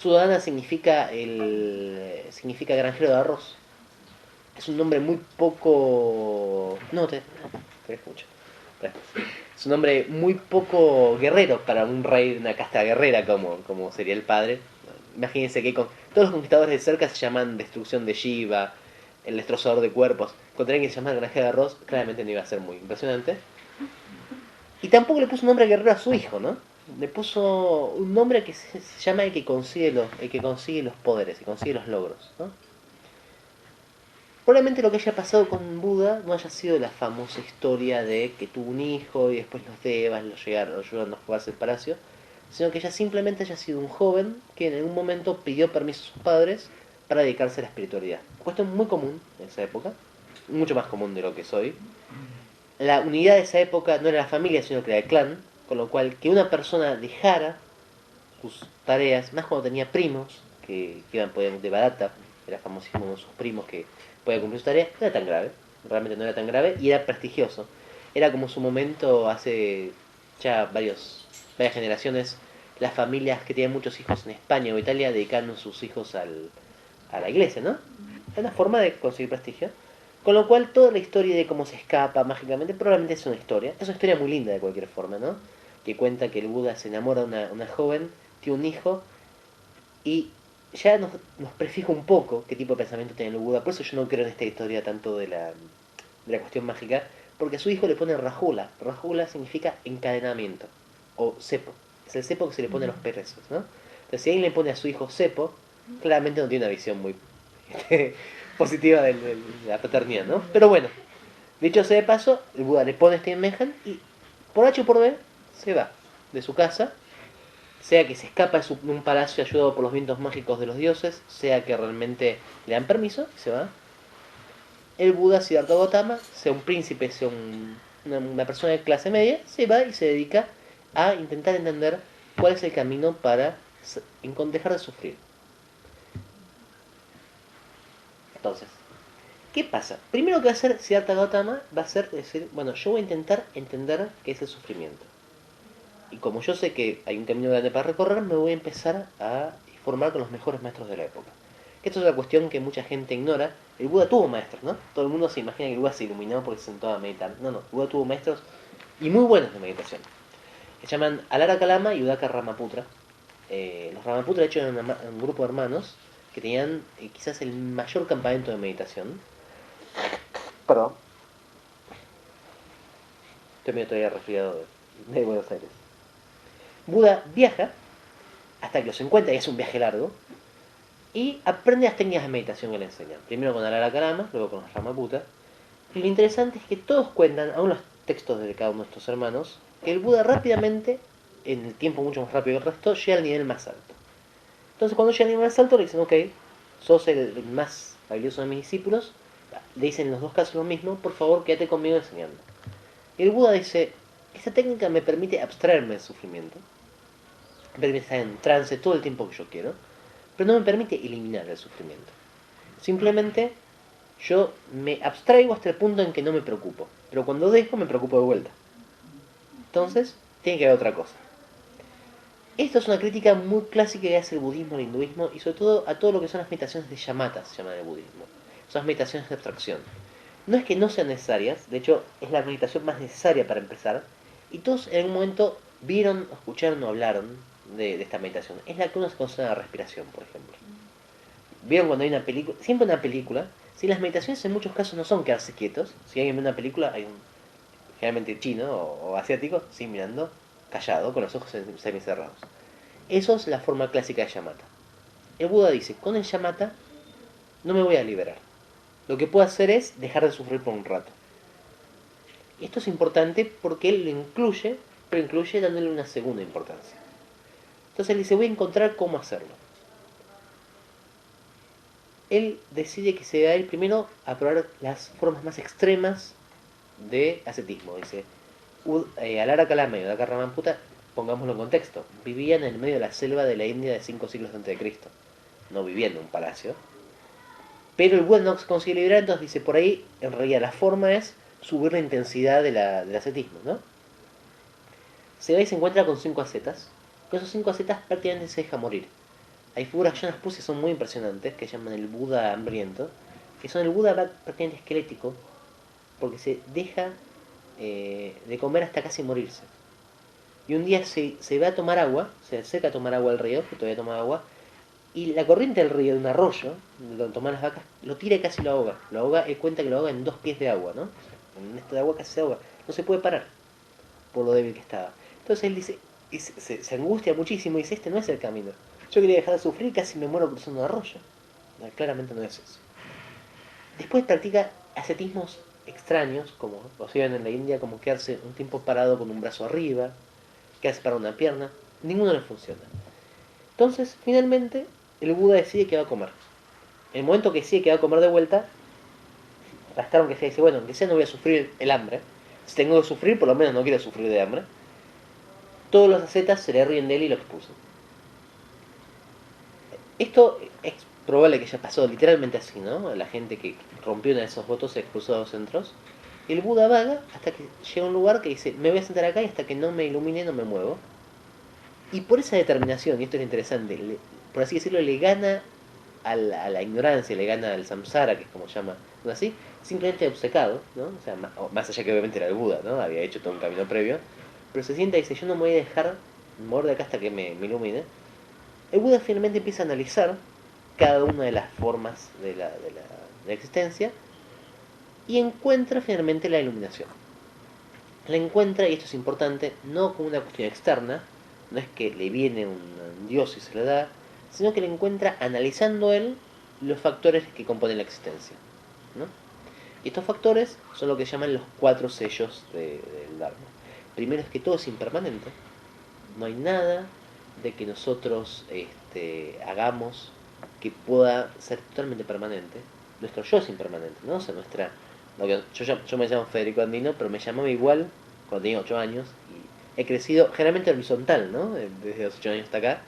Sudana significa granjero de arroz. Es un nombre muy poco... No, te escucho. Es un nombre muy poco guerrero para un rey de una casta guerrera como sería el padre. Imagínense que todos los conquistadores de cerca se llaman destrucción de Shiva, el destrozador de cuerpos. Contra alguien que se llama granjero de arroz, claramente no iba a ser muy impresionante. Y tampoco le puso un nombre guerrero a su hijo, ¿no? Le puso un nombre que se llama el que consigue los poderes, el que consigue los logros, ¿no? Probablemente lo que haya pasado con Buda no haya sido la famosa historia de que tuvo un hijo y después los devas lo ayudaron a jugarse el palacio, sino que ella simplemente haya sido un joven que en algún momento pidió permiso a sus padres para dedicarse a la espiritualidad. Cuestión muy común en esa época, mucho más común de lo que es hoy. La unidad de esa época no era la familia, sino que era el clan, con lo cual que una persona dejara sus tareas, más cuando tenía primos podían de barata, era famosísimo uno de sus primos que podía cumplir sus tareas, no era tan grave, realmente no era tan grave y era prestigioso. Era como su momento hace ya varias generaciones, las familias que tenían muchos hijos en España o Italia dedicaron sus hijos a la iglesia, ¿no? Es una forma de conseguir prestigio. Con lo cual toda la historia de cómo se escapa mágicamente probablemente es una historia muy linda de cualquier forma, ¿no? Que cuenta que el Buda se enamora de una joven, tiene un hijo y ya nos prefija un poco qué tipo de pensamiento tiene el Buda. Por eso yo no creo en esta historia tanto de la cuestión mágica, porque a su hijo le pone Rajula. Rajula significa encadenamiento o cepo. Es el cepo que se le pone a los perezos, ¿no? Entonces si alguien le pone a su hijo cepo, claramente no tiene una visión muy positiva de la paternidad, ¿no? Pero bueno, dicho sea de paso, el Buda le pone este imagen y por H o por B se va de su casa, sea que se escapa de un palacio ayudado por los vientos mágicos de los dioses, sea que realmente le dan permiso y se va. El Buda Siddhartha Gautama, sea un príncipe, sea una persona de clase media, se va y se dedica a intentar entender cuál es el camino para dejar de sufrir. Entonces, ¿qué pasa? Primero que va a hacer Siddhartha Gautama va a ser decir, bueno, yo voy a intentar entender qué es el sufrimiento. Y como yo sé que hay un camino grande para recorrer, me voy a empezar a formar con los mejores maestros de la época. Esto es una cuestión que mucha gente ignora. El Buda tuvo maestros, ¿no? Todo el mundo se imagina que el Buda se iluminó porque se sentó a meditar. No, el Buda tuvo maestros y muy buenos de meditación. Se llaman Alara Kalama y Udaka Ramaputra. Los Ramaputra, de hecho, eran un grupo de hermanos que tenían quizás el mayor campamento de meditación. Perdón. Estoy medio todavía resfriado de Buenos Aires. Buda viaja hasta que los encuentra, y es un viaje largo, y aprende las técnicas de meditación que le enseñan. Primero con Alara Kalama, luego con los Ramaputra. Y lo interesante es que todos cuentan, aún los textos de cada uno de estos hermanos, que el Buda rápidamente, en el tiempo mucho más rápido que el resto, llega al nivel más alto. Entonces cuando llega al nivel más alto le dicen, ok, sos el más valioso de mis discípulos, le dicen en los dos casos lo mismo, por favor quédate conmigo enseñando. Y el Buda dice, esta técnica me permite abstraerme del sufrimiento, me permite estar en trance todo el tiempo que yo quiero, pero no me permite eliminar el sufrimiento. Simplemente yo me abstraigo hasta el punto en que no me preocupo, pero cuando dejo me preocupo de vuelta. Entonces, tiene que haber otra cosa. Esto es una crítica muy clásica que hace el budismo, el hinduismo y sobre todo a todo lo que son las meditaciones de shamatha, se llama en el budismo. Son las meditaciones de abstracción. No es que no sean necesarias, de hecho es la meditación más necesaria para empezar, y todos en algún momento vieron, escucharon o hablaron de esta meditación. Es la que uno se concentra en la respiración, por ejemplo. ¿Vieron cuando hay una película? Siempre una película, si las meditaciones en muchos casos no son quedarse quietos, si alguien ve una película, hay un generalmente chino o asiático, sí, mirando, callado, con los ojos semicerrados. Eso es la forma clásica de shamatha. El Buda dice, con el shamatha no me voy a liberar. Lo que puedo hacer es dejar de sufrir por un rato. Y esto es importante porque él lo incluye, pero incluye dándole una segunda importancia. Entonces él dice, voy a encontrar cómo hacerlo. Él decide que se va a ir primero a probar las formas más extremas de ascetismo. Dice, Alara Calama y Udaka Ramamputa, pongámoslo en contexto, vivían en el medio de la selva de la India de 5 siglos antes de Cristo. No vivían en un palacio. Pero el Buda no se consigue liberar, entonces dice, por ahí en realidad la forma es subir la intensidad del ascetismo, ¿no? Se va y se encuentra con 5 ascetas. Con esos 5 ascetas prácticamente se deja morir. Hay figuras que yo las puse, son muy impresionantes, que llaman el Buda hambriento, que son el Buda prácticamente esquelético, porque se deja de comer hasta casi morirse. Y un día se va a tomar agua, se acerca a tomar agua al río, que todavía toma agua, y la corriente del río, de un arroyo, donde toman las vacas, lo tira y casi lo ahoga. Lo ahoga, él cuenta que lo ahoga en 2 pies de agua, ¿no? En esto de agua casi se ahoga. No se puede parar, por lo débil que estaba. Entonces él dice, y se angustia muchísimo y dice, este no es el camino. Yo quería dejar de sufrir y casi me muero cruzando un arroyo. No, claramente no es eso. Después practica ascetismos extraños, como lo hacían en la India, como quedarse un tiempo parado con un brazo arriba, quedarse para una pierna. Ninguno le funciona. Entonces, finalmente, el Buda decide que va a comer. En el momento que decide que va a comer de vuelta, Rastaron que se dice, bueno, aunque sea no voy a sufrir el hambre. Si tengo que sufrir, por lo menos no quiero sufrir de hambre. Todos los ascetas se le ríen de él y lo expulsan. Esto es probable que haya pasado literalmente así, ¿no? La gente que rompió uno de esos votos se expulsó a los centros. El Buda vaga hasta que llega a un lugar que dice, me voy a sentar acá y hasta que no me ilumine no me muevo. Y por esa determinación, y esto es interesante, por así decirlo, le gana a la ignorancia, le gana al samsara, que es como llama, ¿no? Así, simplemente obcecado, ¿no? O sea, más allá que obviamente era el Buda, ¿no? Había hecho todo un camino previo, pero se sienta y dice, yo no me voy a dejar morir de acá hasta que me ilumine. El Buda finalmente empieza a analizar cada una de las formas de la existencia y encuentra finalmente la iluminación. La encuentra, y esto es importante, no como una cuestión externa, no es que le viene un dios y se le da, sino que la encuentra analizando él los factores que componen la existencia, ¿no? Y estos factores son lo que llaman los 4 sellos del Dharma. Primero es que todo es impermanente, no hay nada de que nosotros hagamos que pueda ser totalmente permanente. Nuestro yo es impermanente, ¿no? O sea, yo me llamo Federico Andino, pero me llamaba igual cuando tenía 8 años y he crecido generalmente horizontal, ¿no? Desde los 8 años hasta acá,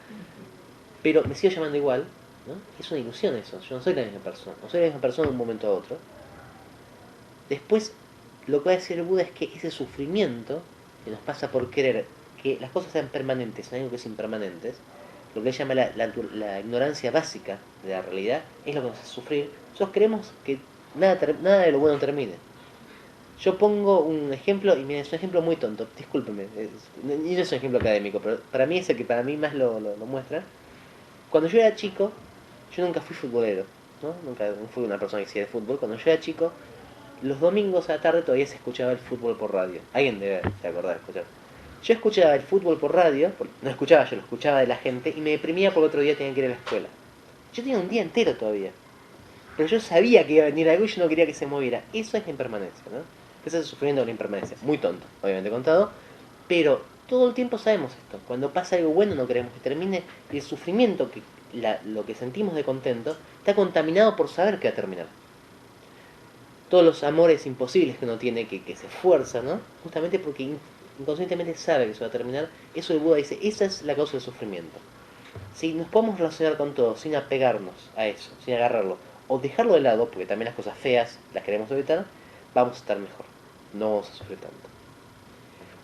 pero me sigo llamando igual, ¿no? Es una ilusión eso, yo no soy la misma persona, no soy la misma persona de un momento a otro. Después, lo que va a decir el Buda es que ese sufrimiento que nos pasa por querer que las cosas sean permanentes, no hay algo que es impermanentes, lo que él llama la ignorancia básica de la realidad, es lo que nos hace sufrir. Nosotros queremos que nada de lo bueno termine. Yo pongo un ejemplo, y mira, es un ejemplo muy tonto, discúlpeme, y no es un ejemplo académico, pero para mí es el que para mí más lo muestra. Cuando yo era chico, yo nunca fui futbolero, ¿no? Nunca fui una persona que hiciera fútbol. Cuando yo era chico, los domingos a la tarde todavía se escuchaba el fútbol por radio. Alguien debe de acordar de escuchar. Yo escuchaba el fútbol por radio, no escuchaba yo, lo escuchaba de la gente, y me deprimía porque otro día tenía que ir a la escuela. Yo tenía un día entero todavía. Pero yo sabía que iba a venir algo y yo no quería que se moviera. Eso es la impermanencia, ¿no? Eso es el sufrimiento de la impermanencia. Muy tonto, obviamente contado, pero todo el tiempo sabemos esto. Cuando pasa algo bueno no queremos que termine, y el sufrimiento, lo que sentimos de contento, está contaminado por saber que va a terminar. Todos los amores imposibles que uno tiene, que se esfuerza, ¿no? Justamente porque inconscientemente sabe que se va a terminar. Eso el Buda dice, esa es la causa del sufrimiento. Si nos podemos relacionar con todo sin apegarnos a eso, sin agarrarlo, o dejarlo de lado, porque también las cosas feas las queremos evitar, vamos a estar mejor. No vamos a sufrir tanto.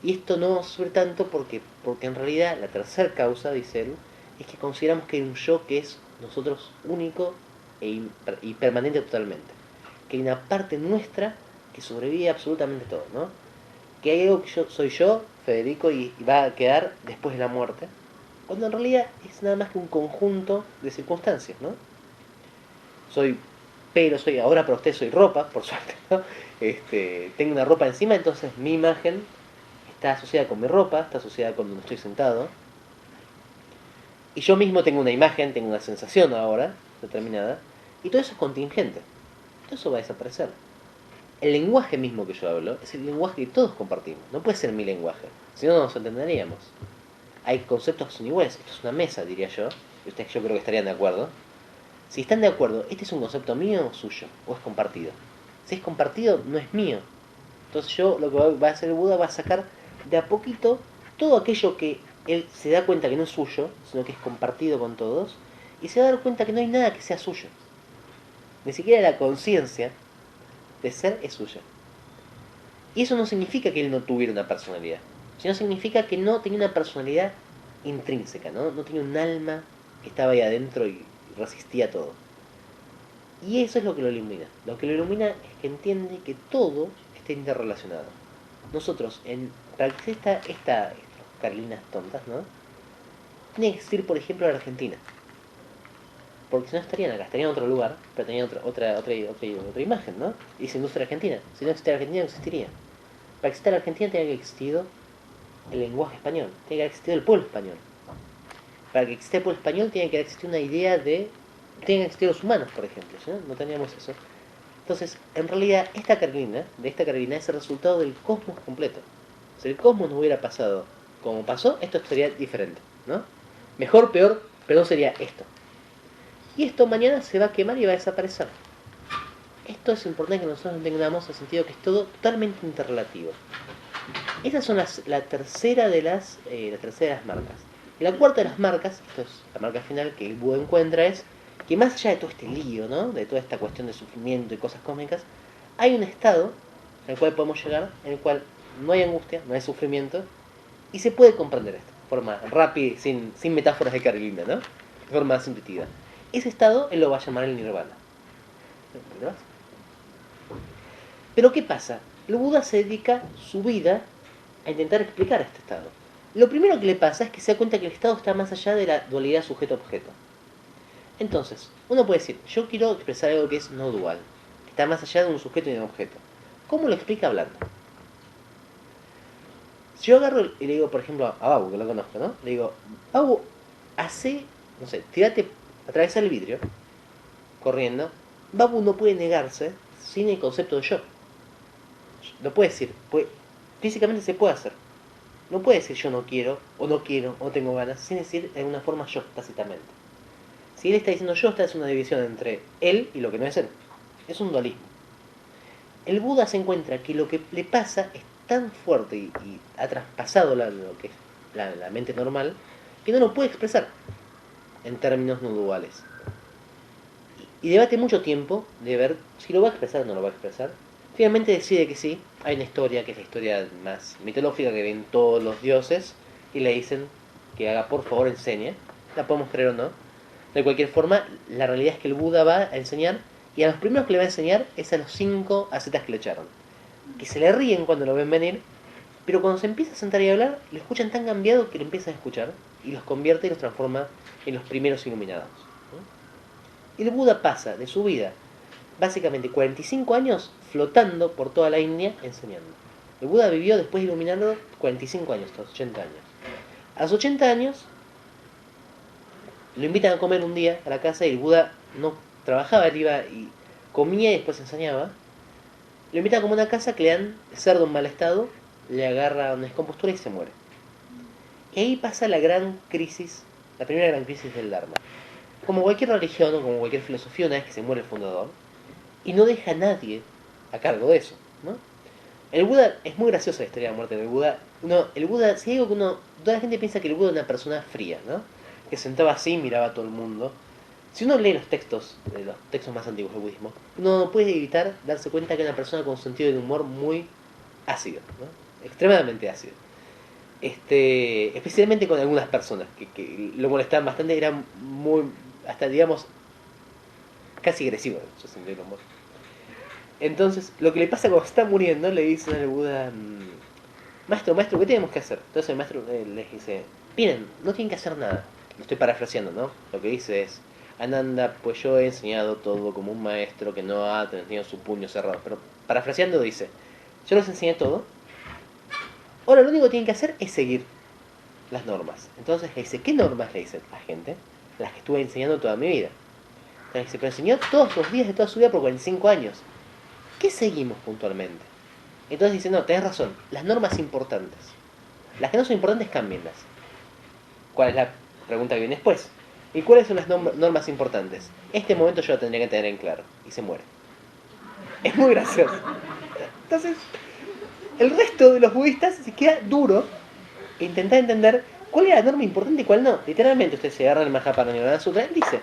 Y esto no vamos a sufrir tanto porque en realidad la tercera causa, dice él, es que consideramos que hay un yo que es nosotros único y permanente totalmente. Que hay una parte nuestra que sobrevive absolutamente todo, ¿no? Que hay algo que soy yo, Federico, y va a quedar después de la muerte, cuando en realidad es nada más que un conjunto de circunstancias, ¿no? Ahora para usted soy ropa, por suerte, ¿no? Tengo una ropa encima, entonces mi imagen está asociada con mi ropa, está asociada con donde estoy sentado, y yo mismo tengo una imagen, tengo una sensación ahora, determinada, y todo eso es contingente, todo eso va a desaparecer. El lenguaje mismo que yo hablo es el lenguaje que todos compartimos, no puede ser mi lenguaje, si no, no nos entenderíamos. hay conceptos que son iguales. Esto es una mesa, diría yo. Y ustedes yo creo que estarían de acuerdo. Si están de acuerdo, ¿este es un concepto mío o suyo? ¿O es compartido? Si es compartido, no es mío. Entonces yo lo que va a hacer el Buda va a sacar de a poquito todo aquello que él se da cuenta que no es suyo, sino que es compartido con todos, y se va a dar cuenta que no hay nada que sea suyo. Ni siquiera la conciencia de ser es suya. Y eso no significa que él no tuviera una personalidad, sino significa que no tenía una personalidad intrínseca, no tenía un alma que estaba ahí adentro y resistía todo. Y eso es lo que lo ilumina. Lo que lo ilumina es que entiende que todo está interrelacionado. Nosotros, para que estas carlinas tontas, ¿no? Tiene que existir, por ejemplo, la Argentina. Porque si no estarían acá, estarían en otro lugar, pero tenían otra imagen, ¿no? Dice industria argentina. Si no existiera la Argentina, no existiría. Para que exista la Argentina, tiene que haber existido el lenguaje español, tiene que haber existido el pueblo español. Para que exista el pueblo español, tiene que haber existido una idea de. Tienen que existir los humanos, por ejemplo, ¿sí? No teníamos eso. Entonces, en realidad, de esta carlina es el resultado del cosmos completo. Si el cosmos no hubiera pasado como pasó, esto sería diferente, ¿no? Mejor, peor, pero no sería esto. Y esto mañana se va a quemar y va a desaparecer. Esto es importante que nosotros entendamos en el sentido que es todo totalmente interrelativo. Esas son la tercera de las marcas. Y la cuarta de las marcas, esto es la marca final que el Buda encuentra, es que más allá de todo este lío, ¿no? De toda esta cuestión de sufrimiento y cosas cósmicas, hay un estado al cual podemos llegar, en el cual no hay angustia, no hay sufrimiento, y se puede comprender esto de forma rápida, sin metáforas de carrilina, ¿no? De forma más intuitiva. Ese estado él lo va a llamar el nirvana. ¿Verdad? Pero ¿qué pasa? El Buda se dedica su vida a intentar explicar este estado. Lo primero que le pasa es que se da cuenta que el estado está más allá de la dualidad sujeto-objeto. Entonces, uno puede decir, yo quiero expresar algo que es no dual, que está más allá de un sujeto y de un objeto. ¿Cómo lo explica hablando? Si yo agarro y le digo, por ejemplo, a Babu, que lo conozco, ¿no? Le digo, Babu, no sé, tírate, atravesar el vidrio, corriendo. Babu no puede negarse sin el concepto de yo. Lo puede decir, físicamente se puede hacer. No puede decir yo no quiero, o no tengo ganas, sin decir de alguna forma yo, tácitamente. Si él está diciendo yo, esta es una división entre él y lo que no es él. Es un dualismo. El Buda se encuentra que lo que le pasa es tan fuerte y ha traspasado lo que es la mente normal, que no lo puede expresar en términos no duales. Y debate mucho tiempo de ver si lo va a expresar o no lo va a expresar. Finalmente decide que sí. Hay una historia que es la historia más mitológica que ven todos los dioses y le dicen que haga, por favor, enseñe. La podemos creer o no. De cualquier forma, la realidad es que el Buda va a enseñar, y a los primeros que le va a enseñar es a los 5 ascetas que le echaron. Que se le ríen cuando lo ven venir, pero cuando se empieza a sentar y a hablar, lo escuchan tan cambiado que lo empiezan a escuchar y los convierte y los transforma en los primeros iluminados. El Buda pasa de su vida básicamente 45 años flotando por toda la India enseñando. El Buda vivió después de iluminarlo 45 años, hasta los 80 años. A los 80 años lo invitan a comer un día a la casa y el Buda no trabajaba, él iba y comía y después enseñaba. Lo invitan a comer a una casa que le dan cerdo en mal estado, le agarra una descompostura y se muere. Y ahí pasa la gran crisis, la primera gran crisis del Dharma. Como cualquier religión o como cualquier filosofía, una vez que se muere el fundador, y no deja a nadie a cargo de eso, ¿no? El Buda, es muy graciosa la historia de la muerte del Buda. El Buda, si digo que toda la gente piensa que el Buda es una persona fría, ¿no? Que sentaba así y miraba a todo el mundo. Si uno lee los textos más antiguos del budismo, uno no puede evitar darse cuenta que era una persona con un sentido de humor muy ácido, ¿no? Extremadamente ácido. Especialmente con algunas personas que lo molestaban bastante, era muy, hasta digamos, casi agresivo en su sentido del humor. Entonces, lo que le pasa cuando está muriendo, le dicen al Buda, maestro, ¿qué tenemos que hacer? Entonces el maestro les dice, miren, no tienen que hacer nada. Lo estoy parafraseando, ¿no? Lo que dice es, Ananda, pues yo he enseñado todo como un maestro que no ha tenido su puño cerrado. Pero parafraseando dice, yo les enseñé todo, ahora lo único que tienen que hacer es seguir las normas. Entonces le dice, ¿qué normas le dice la gente? Las que estuve enseñando toda mi vida. Entonces dice, pero enseñó todos los días de toda su vida por 45 años. ¿Qué seguimos puntualmente? Entonces dice, no, tenés razón, las normas importantes. Las que no son importantes, cámbienlas. ¿Cuál es la pregunta que viene después? ¿Y cuáles son las normas importantes? Este momento yo lo tendría que tener en claro. Y se muere. Es muy gracioso. Entonces, el resto de los budistas se queda duro e intentar entender cuál es la norma importante y cuál no. Literalmente usted se agarra el Mahaparinibbana Sutra, él dice,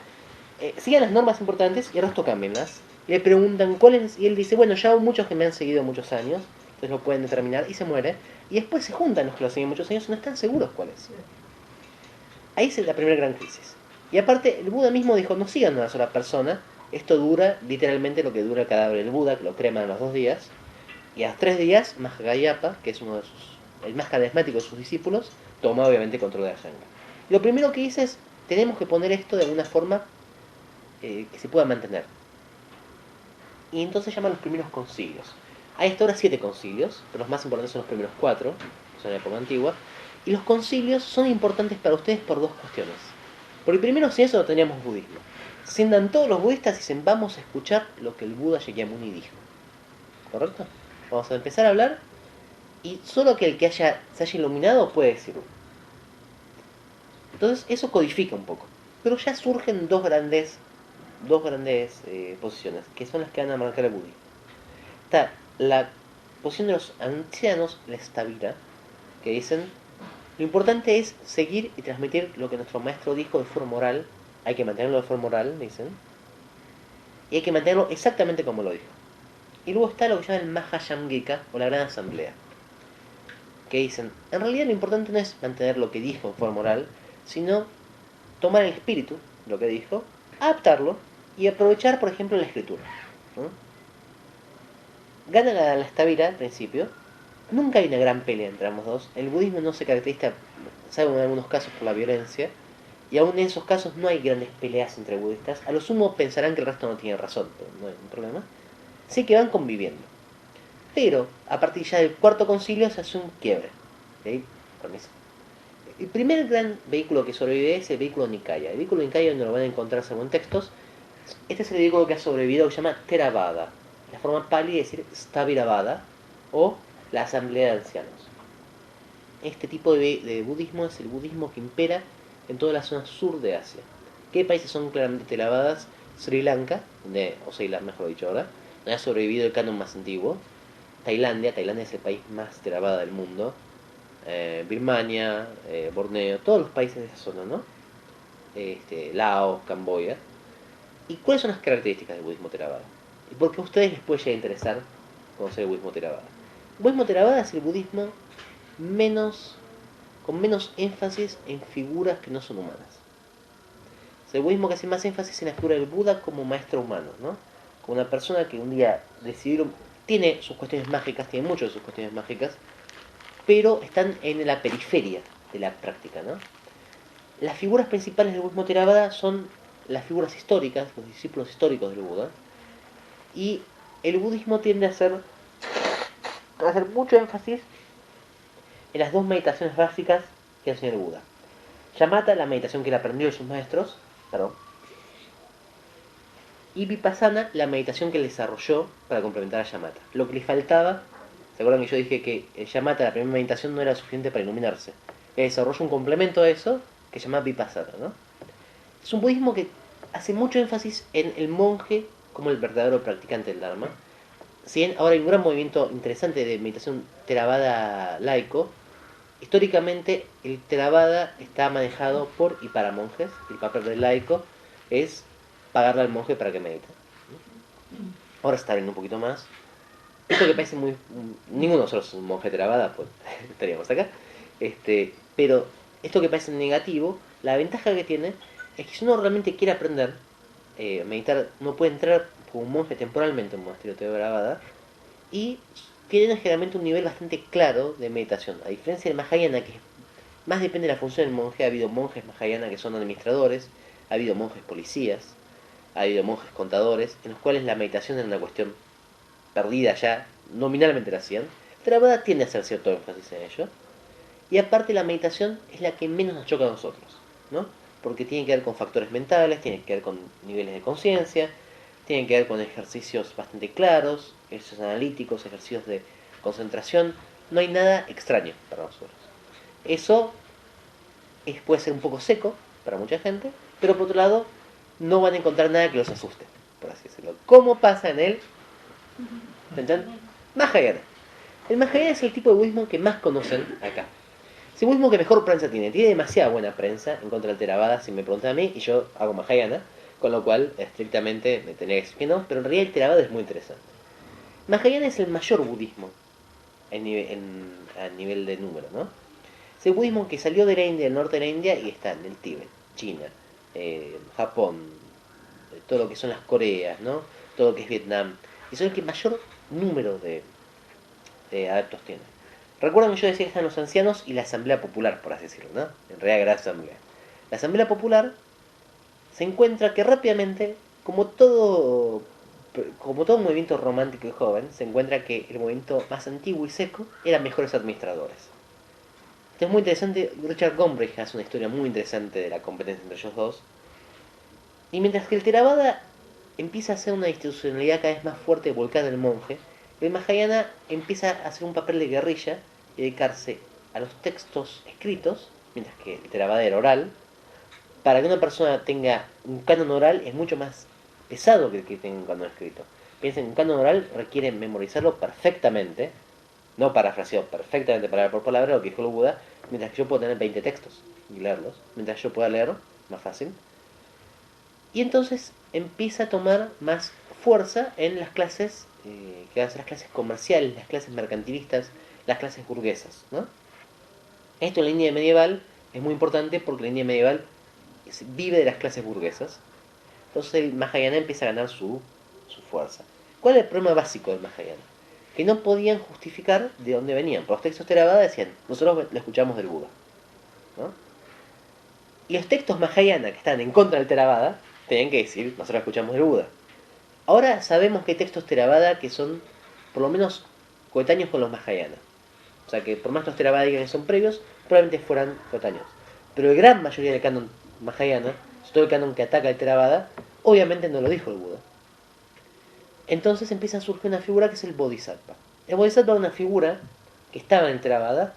sigan las normas importantes y el resto cámbienlas. Le preguntan cuáles y él dice, bueno, ya hubo muchos que me han seguido muchos años, entonces lo pueden determinar y se muere. Y después se juntan los que lo siguen muchos años y no están seguros cuáles. Ahí es la primera gran crisis. Y aparte, el Buda mismo dijo, no sigan a una sola persona, esto dura literalmente lo que dura el cadáver del Buda, que lo creman a los 2 días, y a los 3 días, Mahagayapa, que es uno de el más carismático de sus discípulos, toma obviamente control de la Sangha. Lo primero que dice es, tenemos que poner esto de alguna forma que se pueda mantener. Y entonces llaman los primeros concilios. Hay hasta ahora 7 concilios, pero los más importantes son los primeros 4, que son de la época antigua. Y los concilios son importantes para ustedes por 2 cuestiones. Porque primero, sin eso no teníamos budismo. Se sientan todos los budistas y dicen, vamos a escuchar lo que el Buda Shakyamuni dijo. ¿Correcto? Vamos a empezar a hablar y solo que el que se haya iluminado puede decirlo. Entonces eso codifica un poco. Pero ya surgen dos grandes posiciones, que son las que van a marcar el budismo. Está la posición de los ancianos, la Stavira, que dicen, lo importante es seguir y transmitir lo que nuestro maestro dijo de forma oral, hay que mantenerlo de forma oral, dicen, y hay que mantenerlo exactamente como lo dijo. Y luego está lo que llaman el Mahayamgika, o la Gran Asamblea, que dicen, en realidad lo importante no es mantener lo que dijo en forma oral, sino tomar el espíritu, lo que dijo, adaptarlo y aprovechar, por ejemplo, la escritura. ¿No? Gana la Stavira al principio. Nunca hay una gran pelea entre ambos dos. El budismo no se caracteriza, salvo en algunos casos, por la violencia. Y aún en esos casos no hay grandes peleas entre budistas. A lo sumo pensarán que el resto no tiene razón, pero no hay ningún problema. Sí que van conviviendo. Pero a partir ya del cuarto concilio se hace un quiebre. ¿Okay? Con eso. El primer gran vehículo que sobrevive es el vehículo Nikaya. El vehículo Nikaya, donde lo van a encontrar según textos, este es el vehículo que ha sobrevivido, que se llama Theravada. La forma pali de decir Staviravada o la Asamblea de Ancianos. Este tipo de budismo es el budismo que impera en toda la zona sur de Asia. ¿Qué países son claramente Theravadas? Sri Lanka, o Ceilán mejor dicho ahora, donde ha sobrevivido el canon más antiguo. Tailandia es el país más Theravada del mundo. Birmania, Borneo, todos los países de esa zona, ¿no? Laos, Camboya. ¿Y cuáles son las características del budismo Theravada? ¿Y por qué a ustedes les puede llegar a interesar conocer el budismo Theravada? El budismo Theravada es el budismo con menos énfasis en figuras que no son humanas. Es el budismo que hace más énfasis en la figura del Buda como maestro humano, ¿no? Como una persona que un día decidió, tiene sus cuestiones mágicas, tiene muchas de sus cuestiones mágicas, pero están en la periferia de la práctica, ¿no? Las figuras principales del budismo Theravada son las figuras históricas, los discípulos históricos del Buda, y el budismo tiende a hacer mucho énfasis en las 2 meditaciones básicas que enseñó el Buda. Shamatha, la meditación que él aprendió de sus maestros, y Vipassana, la meditación que él desarrolló para complementar a Shamatha. Lo que le faltaba, ¿se acuerdan que yo dije que el Shamatha, la primera meditación, no era suficiente para iluminarse? Él desarrolló un complemento a eso que se llama Vipassana, ¿no? Es un budismo que hace mucho énfasis en el monje como el verdadero practicante del Dharma. Si bien ahora hay un gran movimiento interesante de meditación Theravada laico, históricamente el Theravada está manejado por y para monjes. El papel del laico es pagarle al monje para que medite. Ahora está viendo un poquito más. Esto que parece muy... Ninguno de nosotros es un monje Theravada, pues estaríamos acá. Pero esto que parece negativo, la ventaja que tiene es que si uno realmente quiere aprender a meditar, uno puede entrar como un monje temporalmente en un monasterio Theravada y tienen generalmente un nivel bastante claro de meditación. A diferencia del Mahayana, que más depende de la función del monje, ha habido monjes Mahayana que son administradores, ha habido monjes policías, ha habido monjes contadores, en los cuales la meditación era una cuestión perdida ya, nominalmente la hacían. Theravada tiende a hacer cierto énfasis en ello. Y aparte la meditación es la que menos nos choca a nosotros, ¿no? Porque tiene que ver con factores mentales, tiene que ver con niveles de conciencia, tiene que ver con ejercicios bastante claros, ejercicios analíticos, ejercicios de concentración. No hay nada extraño para nosotros. Eso puede ser un poco seco para mucha gente, pero por otro lado no van a encontrar nada que los asuste, por así decirlo. ¿Cómo pasa en el Mahayana? El Mahayana es el tipo de budismo que más conocen acá. Es el budismo que mejor prensa tiene. Tiene demasiada buena prensa en contra del Theravada, si me preguntan a mí, y yo hago Mahayana, con lo cual estrictamente me tendría que decir que no, pero en realidad el Theravada es muy interesante. Mahayana es el mayor budismo a nivel de número, ¿no? Es el budismo que salió de la India, del norte de la India, y está en el Tíbet, China, Japón, todo lo que son las Coreas, ¿no? Todo lo que es Vietnam. Y son el que mayor número de adeptos tiene. Recuerdan que yo decía que están los ancianos y la asamblea popular, por así decirlo, ¿no? En realidad, gran asamblea. La asamblea popular se encuentra que rápidamente, como todo movimiento romántico y joven, se encuentra que el movimiento más antiguo y seco eran mejores administradores. Esto es muy interesante. Richard Gombrich hace una historia muy interesante de la competencia entre ellos dos. Y mientras que el Theravada empieza a ser una institucionalidad cada vez más fuerte volcada en el monje, el Mahayana empieza a hacer un papel de guerrilla y dedicarse a los textos escritos, mientras que el Theravada era oral. Para que una persona tenga un canon oral es mucho más pesado que el que tenga un canon escrito. Piensen, un canon oral requiere memorizarlo perfectamente, no parafraseado, perfectamente palabra por palabra, lo que dijo el Buda, mientras que yo puedo tener 20 textos y leerlos, mientras yo pueda leer, más fácil. Y entonces empieza a tomar más fuerza en las clases, que van a ser las clases comerciales, las clases mercantilistas, las clases burguesas, ¿no? Esto en la India medieval es muy importante porque la India medieval vive de las clases burguesas. Entonces el Mahayana empieza a ganar su fuerza. ¿Cuál es el problema básico del Mahayana? Que no podían justificar de dónde venían. Por los textos Theravada decían, nosotros lo escuchamos del Buda, ¿no? Y los textos Mahayana que están en contra del Theravada tenían que decir, nosotros lo escuchamos del Buda. Ahora sabemos que hay textos Theravada que son por lo menos coetáneos con los Mahayana. O sea que por más que los Theravada digan que son previos, probablemente fueran coetáneos. Pero la gran mayoría del canon Mahayana, todo el canon que ataca el Theravada, obviamente no lo dijo el Buda. Entonces empieza a surgir una figura que es el Bodhisattva. El Bodhisattva es una figura que estaba en el Theravada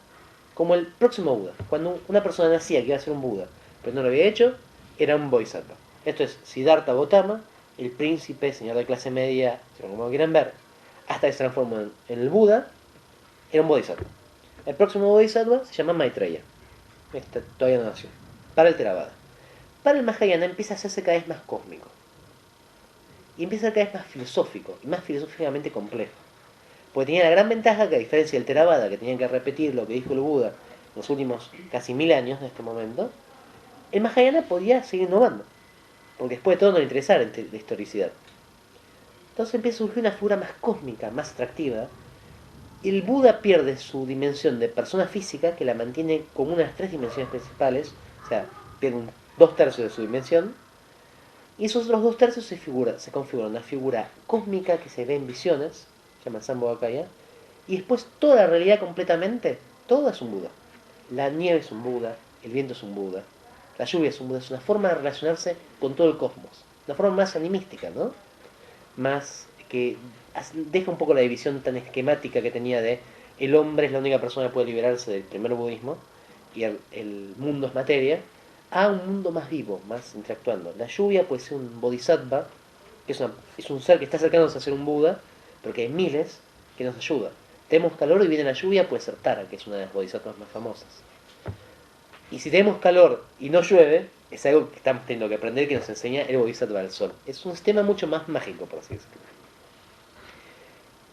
como el próximo Buda. Cuando una persona nacía que iba a ser un Buda, pero no lo había hecho, era un Bodhisattva. Esto es Siddhartha Gautama, el príncipe, señor de clase media, como quieran ver, hasta que se transformó en el Buda, era un Bodhisattva. El próximo Bodhisattva se llama Maitreya. Este todavía no nació. Para el Theravada. Para el Mahayana empieza a hacerse cada vez más cósmico. Y empieza a ser cada vez más filosófico y más filosóficamente complejo. Porque tenía la gran ventaja que, a diferencia del Theravada, que tenían que repetir lo que dijo el Buda en los últimos casi 1000 años de este momento, el Mahayana podía seguir innovando. Porque después de todo no le interesaba la historicidad. Entonces empieza a surgir una figura más cósmica, más atractiva. Y el Buda pierde su dimensión de persona física, que la mantiene como una de las tres dimensiones principales, o sea, pierde 2/3 de su dimensión, y esos otros 2/3 se configuran una figura cósmica que se ve en visiones, se llama Sambhogakaya, y después toda la realidad completamente, todo es un Buda. La nieve es un Buda, el viento es un Buda, la lluvia es un Buda, es una forma de relacionarse con todo el cosmos, una forma más animística, ¿no? Más que deja un poco la división tan esquemática que tenía de el hombre es la única persona que puede liberarse del primer budismo y el mundo es materia, a un mundo más vivo, más interactuando. La lluvia puede ser un bodhisattva, que es un ser que está acercándose a ser un Buda, pero que hay miles que nos ayuda. Tenemos calor y viene la lluvia, puede ser Tara, que es una de las bodhisattvas más famosas. Y si tenemos calor y no llueve, es algo que estamos teniendo que aprender, que nos enseña el bodhisattva del sol. Es un sistema mucho más mágico, por así decirlo.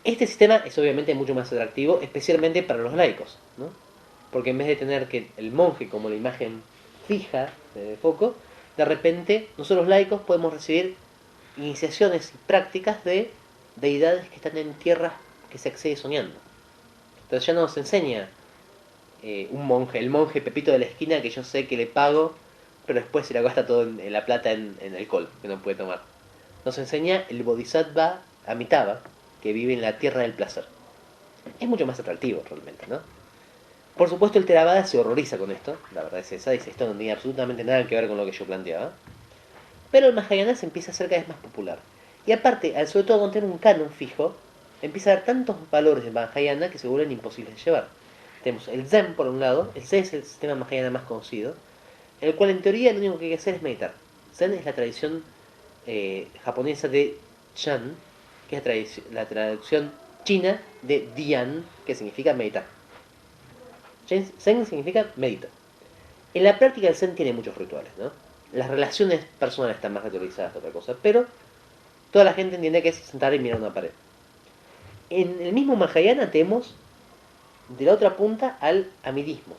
Este sistema es obviamente mucho más atractivo, especialmente para los laicos, ¿no? Porque en vez de tener que el monje como la imagen fija de foco, de repente nosotros los laicos podemos recibir iniciaciones y prácticas de deidades que están en tierras que se accede soñando. Entonces ya no nos enseña un monje, el monje Pepito de la esquina que yo sé que le pago, pero después se le gasta todo en la plata en alcohol, que no puede tomar. Nos enseña el Bodhisattva Amitabha, que vive en la tierra del placer. Es mucho más atractivo realmente, ¿no? Por supuesto el Theravada se horroriza con esto, la verdad es esa, dice esto no tiene absolutamente nada que ver con lo que yo planteaba. Pero el Mahayana se empieza a hacer cada vez más popular. Y aparte, al sobre todo con tener un canon fijo, empieza a dar tantos valores de Mahayana que se vuelven imposibles de llevar. Tenemos el Zen por un lado, el Zen es el sistema Mahayana más conocido, el cual en teoría lo único que hay que hacer es meditar. Zen es la tradición japonesa de Chan, que es la traducción china de Dian, que significa meditar. Zen significa medita. En la práctica el Zen tiene muchos rituales, ¿no? Las relaciones personales están más ritualizadas que otra cosa, pero toda la gente entiende que es sentar y mirar una pared. En el mismo Mahayana tenemos de la otra punta al amidismo,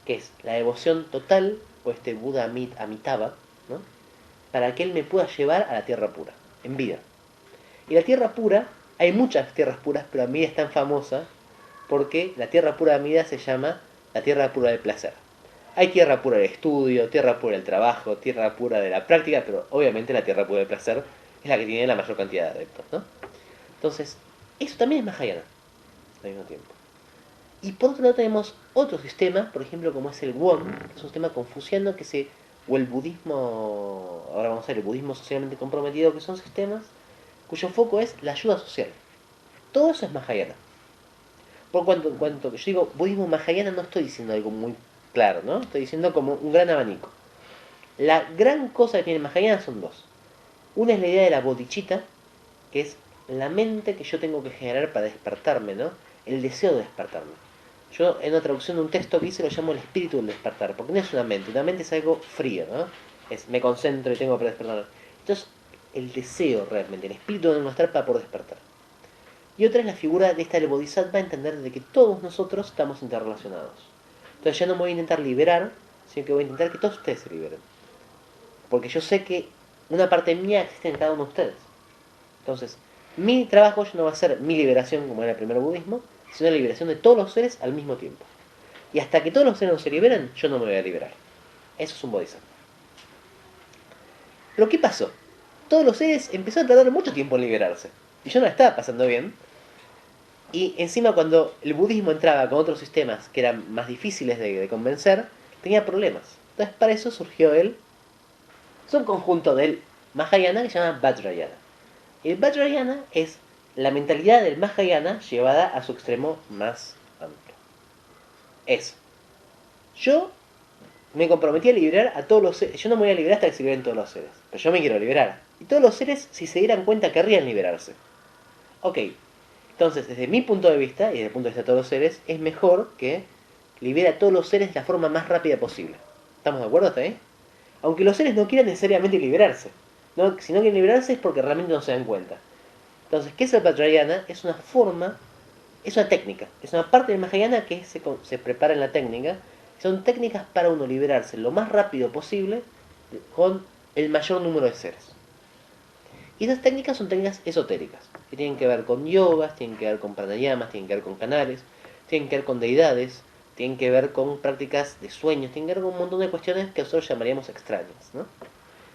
que es la devoción total, o este Buda Amitabha, ¿no? Para que él me pueda llevar a la tierra pura, en vida. Y la tierra pura, hay muchas tierras puras, pero Amida es tan famosa porque la tierra pura de Amida se llama la tierra pura del placer. Hay tierra pura del estudio, tierra pura del trabajo, tierra pura de la práctica, pero obviamente la tierra pura del placer es la que tiene la mayor cantidad de adeptos, ¿no? Entonces, eso también es Mahayana al mismo tiempo. Y por otro lado tenemos otro sistema, por ejemplo, como es el Won, que es un sistema confuciano o el budismo, ahora vamos a ver, el budismo socialmente comprometido, que son sistemas cuyo foco es la ayuda social. Todo eso es Mahayana. Por cuanto que yo digo budismo Mahayana, no estoy diciendo algo muy claro, ¿no? Estoy diciendo como un gran abanico. La gran cosa que tiene Mahayana son dos. Una es la idea de la bodhicitta, que es la mente que yo tengo que generar para despertarme, ¿no? El deseo de despertarme. Yo en una traducción de un texto que hice lo llamo el espíritu del despertar, porque no es una mente es algo frío, ¿no? Es me concentro y tengo que despertar. Entonces, el deseo realmente, el espíritu de estar para poder despertar. Y otra es la figura de esta del bodhisattva, entender de que todos nosotros estamos interrelacionados. Entonces ya no me voy a intentar liberar, sino que voy a intentar que todos ustedes se liberen. Porque yo sé que una parte mía existe en cada uno de ustedes. Entonces, mi trabajo ya no va a ser mi liberación, como era el primer budismo, sino la liberación de todos los seres al mismo tiempo. Y hasta que todos los seres no se liberen, yo no me voy a liberar. Eso es un bodhisattva. Pero ¿qué pasó? Todos los seres empezaron a tardar mucho tiempo en liberarse. Y yo no la estaba pasando bien. Y encima cuando el budismo entraba con otros sistemas que eran más difíciles de convencer, tenía problemas. Entonces para eso surgió es un conjunto del Mahayana que se llama Vajrayana. El Vajrayana es la mentalidad del Mahayana llevada a su extremo más amplio. Es, yo me comprometí a liberar a todos los seres. Yo no me voy a liberar hasta que se liberen todos los seres. Pero yo me quiero liberar. Y todos los seres, si se dieran cuenta, querrían liberarse. Ok, entonces, desde mi punto de vista, y desde el punto de vista de todos los seres, es mejor que libere a todos los seres de la forma más rápida posible. ¿Estamos de acuerdo hasta ahí? Aunque los seres no quieran necesariamente liberarse. ¿No? Si no quieren liberarse es porque realmente no se dan cuenta. Entonces, ¿qué es el Vajrayana? Es una forma, es una técnica. Es una parte del Mahayana que se prepara en la técnica. Son técnicas para uno liberarse lo más rápido posible con el mayor número de seres. Y esas técnicas son técnicas esotéricas, que tienen que ver con yogas, tienen que ver con pranayamas, tienen que ver con canales, tienen que ver con deidades, tienen que ver con prácticas de sueños, tienen que ver con un montón de cuestiones que nosotros llamaríamos extrañas, ¿no?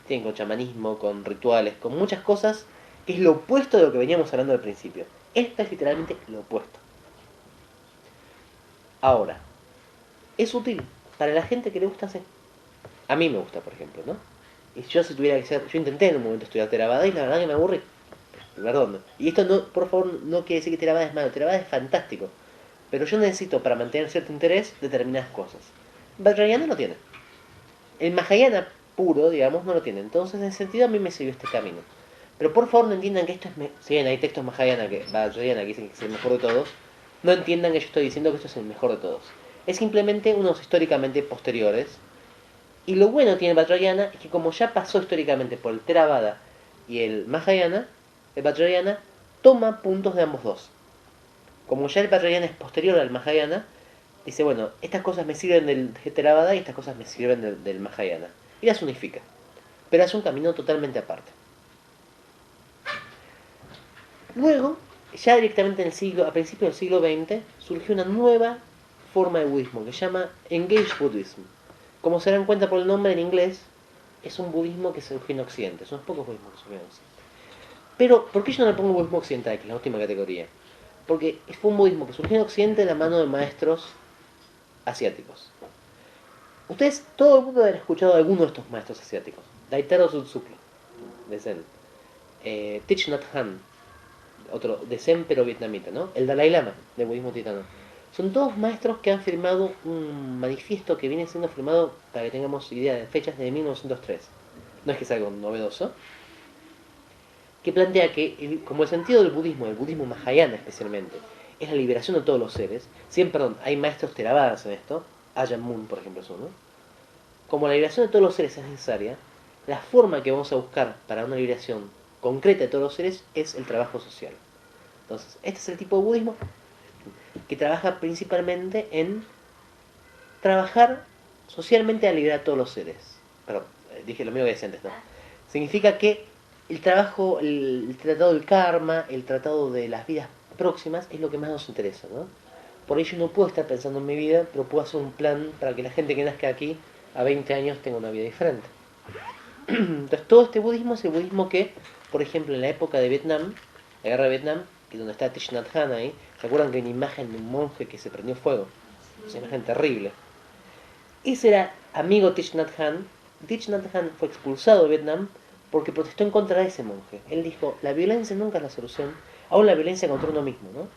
Tienen con chamanismo, con rituales, con muchas cosas, que es lo opuesto de lo que veníamos hablando al principio. Esta es literalmente lo opuesto. Ahora, es útil para la gente que le gusta hacer. A mí me gusta, por ejemplo, ¿no? Y yo si tuviera que ser, yo intenté en un momento estudiar Theravada y la verdad que me aburrí. Perdón. Y esto no, por favor, no quiere decir que Theravada es malo, Theravada es fantástico. Pero yo necesito para mantener cierto interés determinadas cosas. Vajrayana no tiene. El Mahayana puro, digamos, no lo tiene. Entonces, en ese sentido, a mí me sirvió este camino. Pero por favor, no entiendan que esto es. Si bien hay textos Mahayana Vajrayana que dicen que es el mejor de todos, no entiendan que yo estoy diciendo que esto es el mejor de todos. Es simplemente unos históricamente posteriores. Y lo bueno que tiene el Vajrayana es que, como ya pasó históricamente por el Theravada y el Mahayana, el Vajrayana toma puntos de ambos dos. Como ya el Vajrayana es posterior al Mahayana, dice, bueno, estas cosas me sirven del Theravada y estas cosas me sirven del Mahayana. Y las unifica. Pero hace un camino totalmente aparte. Luego, ya directamente a principios del siglo XX, surgió una nueva forma de budismo que se llama Engaged Buddhism. Como se dan cuenta por el nombre en inglés, es un budismo que surgió en Occidente. Son pocos budismos que surgieron en Occidente. Pero, ¿por qué yo no le pongo budismo occidental, que es la última categoría? Porque fue un budismo que surgió en Occidente de la mano de maestros asiáticos. Ustedes, todo el mundo habrá escuchado a alguno de estos maestros asiáticos. Daitaro Suzuki, de Zen. Thich Nhat Hanh, otro de Zen pero vietnamita, ¿no? El Dalai Lama, de budismo tibetano. Son todos maestros que han firmado un manifiesto que viene siendo firmado, para que tengamos idea de fechas, de 1903. No es que sea algo novedoso. Que plantea que, como el sentido del budismo mahayana especialmente, es la liberación de todos los seres. Siempre, perdón, hay maestros Theravadas en esto. Ajahn Mun, por ejemplo, es uno. Como la liberación de todos los seres es necesaria, la forma que vamos a buscar para una liberación concreta de todos los seres es el trabajo social. Entonces, este es el tipo de budismo que trabaja principalmente en trabajar socialmente a liberar a todos los seres. Perdón, dije lo mismo que decía antes, ¿no? Significa que el trabajo, el tratado del karma, el tratado de las vidas próximas es lo que más nos interesa, ¿no? Por ello no puedo estar pensando en mi vida, pero puedo hacer un plan para que la gente que nazca aquí a 20 años tenga una vida diferente. Entonces todo este budismo es el budismo que, por ejemplo, en la época de Vietnam, la guerra de Vietnam, que es donde está Thich Nhat Hanh ahí, ¿se acuerdan que hay una imagen de un monje que se prendió fuego? Es una imagen terrible. Ese era amigo Thich Nhat Hanh. Thich Nhat Hanh fue expulsado de Vietnam porque protestó en contra de ese monje. Él dijo, la violencia nunca es la solución, aún la violencia contra uno mismo, ¿no?